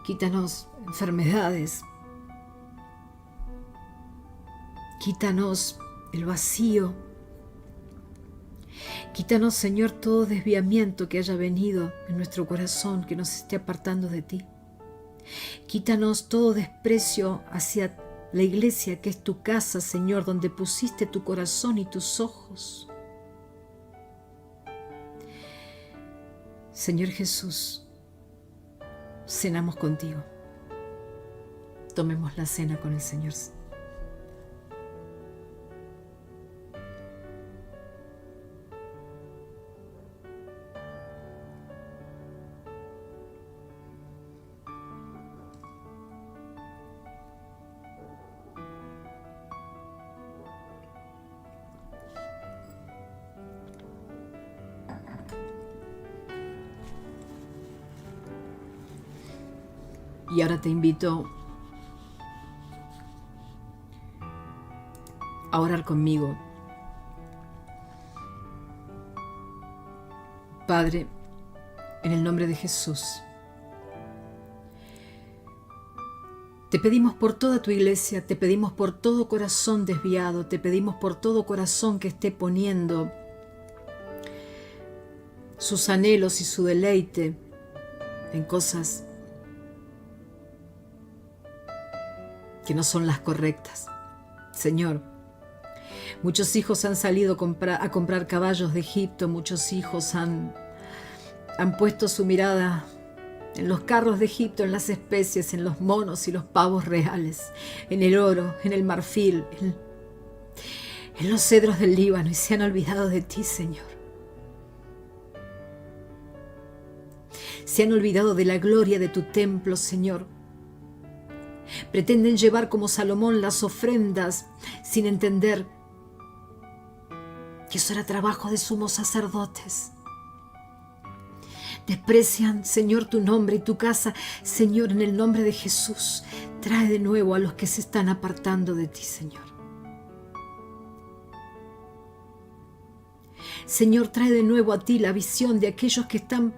Quítanos enfermedades. Quítanos el vacío. Quítanos, Señor, todo desviamiento que haya venido en nuestro corazón, que nos esté apartando de ti. Quítanos todo desprecio hacia la iglesia, que es tu casa, Señor, donde pusiste tu corazón y tus ojos. Señor Jesús, cenamos contigo. Tomemos la cena con el Señor. Y ahora te invito a orar conmigo. Padre, en el nombre de Jesús, te pedimos por toda tu iglesia, te pedimos por todo corazón desviado, te pedimos por todo corazón que esté poniendo sus anhelos y su deleite en cosas que no son las correctas. Señor, muchos hijos han salido a comprar caballos de Egipto, muchos hijos han puesto su mirada en los carros de Egipto, en las especies, en los monos y los pavos reales, en el oro, en el marfil, en los cedros del Líbano, y se han olvidado de ti, Señor. Se han olvidado de la gloria de tu templo, Señor. Pretenden llevar como Salomón las ofrendas sin entender que eso era trabajo de sumos sacerdotes. Desprecian, Señor, tu nombre y tu casa. Señor, en el nombre de Jesús, trae de nuevo a los que se están apartando de ti, Señor. Señor, trae de nuevo a ti la visión de aquellos que están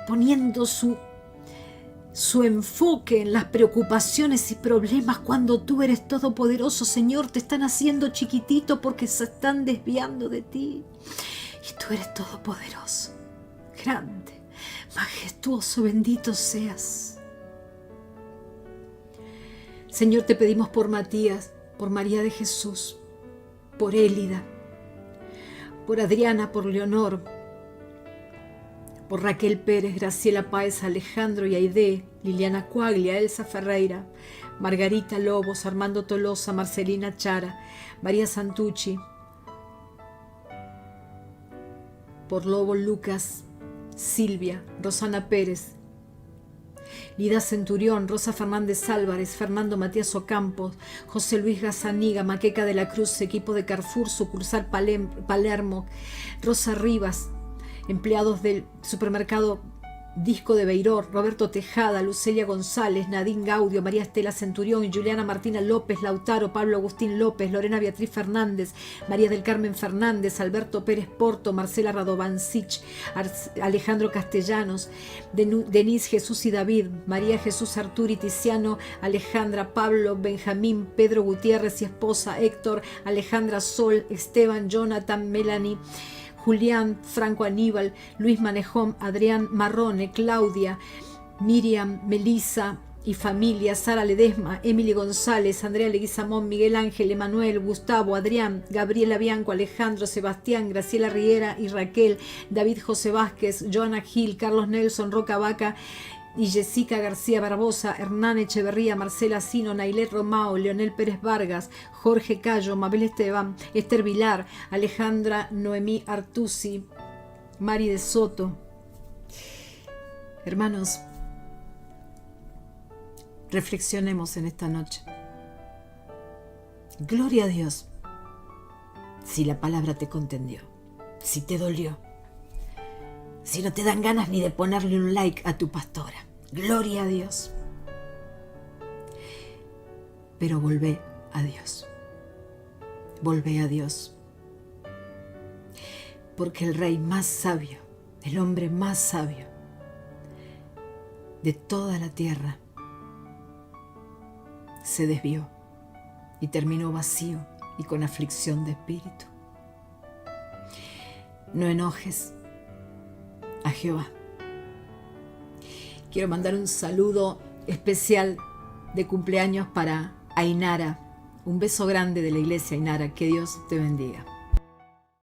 poniendo su enfoque en las preocupaciones y problemas, cuando tú eres todopoderoso. Señor, te están haciendo chiquitito porque se están desviando de ti. Y tú eres todopoderoso, grande, majestuoso, bendito seas. Señor, te pedimos por Matías, por María de Jesús, por Élida, por Adriana, por Leonor, por Raquel Pérez, Graciela Páez, Alejandro y Aide, Liliana Cuaglia, Elsa Ferreira, Margarita Lobos, Armando Tolosa, Marcelina Chara, María Santucci, por Lobo Lucas, Silvia, Rosana Pérez, Lida Centurión, Rosa Fernández Álvarez, Fernando Matías Ocampos, José Luis Gazaniga, Maqueca de la Cruz, equipo de Carrefour, sucursal Palermo, Rosa Rivas, empleados del supermercado Disco de Beiró, Roberto Tejada, Lucelia González, Nadine Gaudio, María Estela Centurión, Juliana Martina López, Lautaro, Pablo Agustín López, Lorena Beatriz Fernández, María del Carmen Fernández, Alberto Pérez Porto, Marcela Radovancich, Alejandro Castellanos, Denise Jesús y David, María Jesús Arturi Tiziano, Alejandra, Pablo, Benjamín, Pedro Gutiérrez y esposa, Héctor, Alejandra Sol, Esteban, Jonathan, Melanie, Julián, Franco Aníbal, Luis Manejón, Adrián Marrone, Claudia, Miriam, Melisa y familia, Sara Ledesma, Emily González, Andrea Leguizamón, Miguel Ángel, Emanuel, Gustavo, Adrián, Gabriela Bianco, Alejandro, Sebastián, Graciela Riera y Raquel, David José Vázquez, Joana Gil, Carlos Nelson, Roca Vaca y Jessica García Barbosa, Hernán Echeverría, Marcela Sino, Nailet Romao, Leonel Pérez Vargas, Jorge Cayo, Mabel Esteban, Esther Vilar, Alejandra Noemí Artusi, Mari de Soto. Hermanos, reflexionemos en esta noche. Gloria a Dios si la palabra te contendió, si te dolió, si no te dan ganas ni de ponerle un like a tu pastora. Gloria a Dios. Pero volvé a Dios. Volvé a Dios. Porque el rey más sabio, el hombre más sabio de toda la tierra, se desvió y terminó vacío y con aflicción de espíritu. No enojes a Jehová. Quiero mandar un saludo especial de cumpleaños para Ainara. Un beso grande de la iglesia, Ainara. Que Dios te bendiga.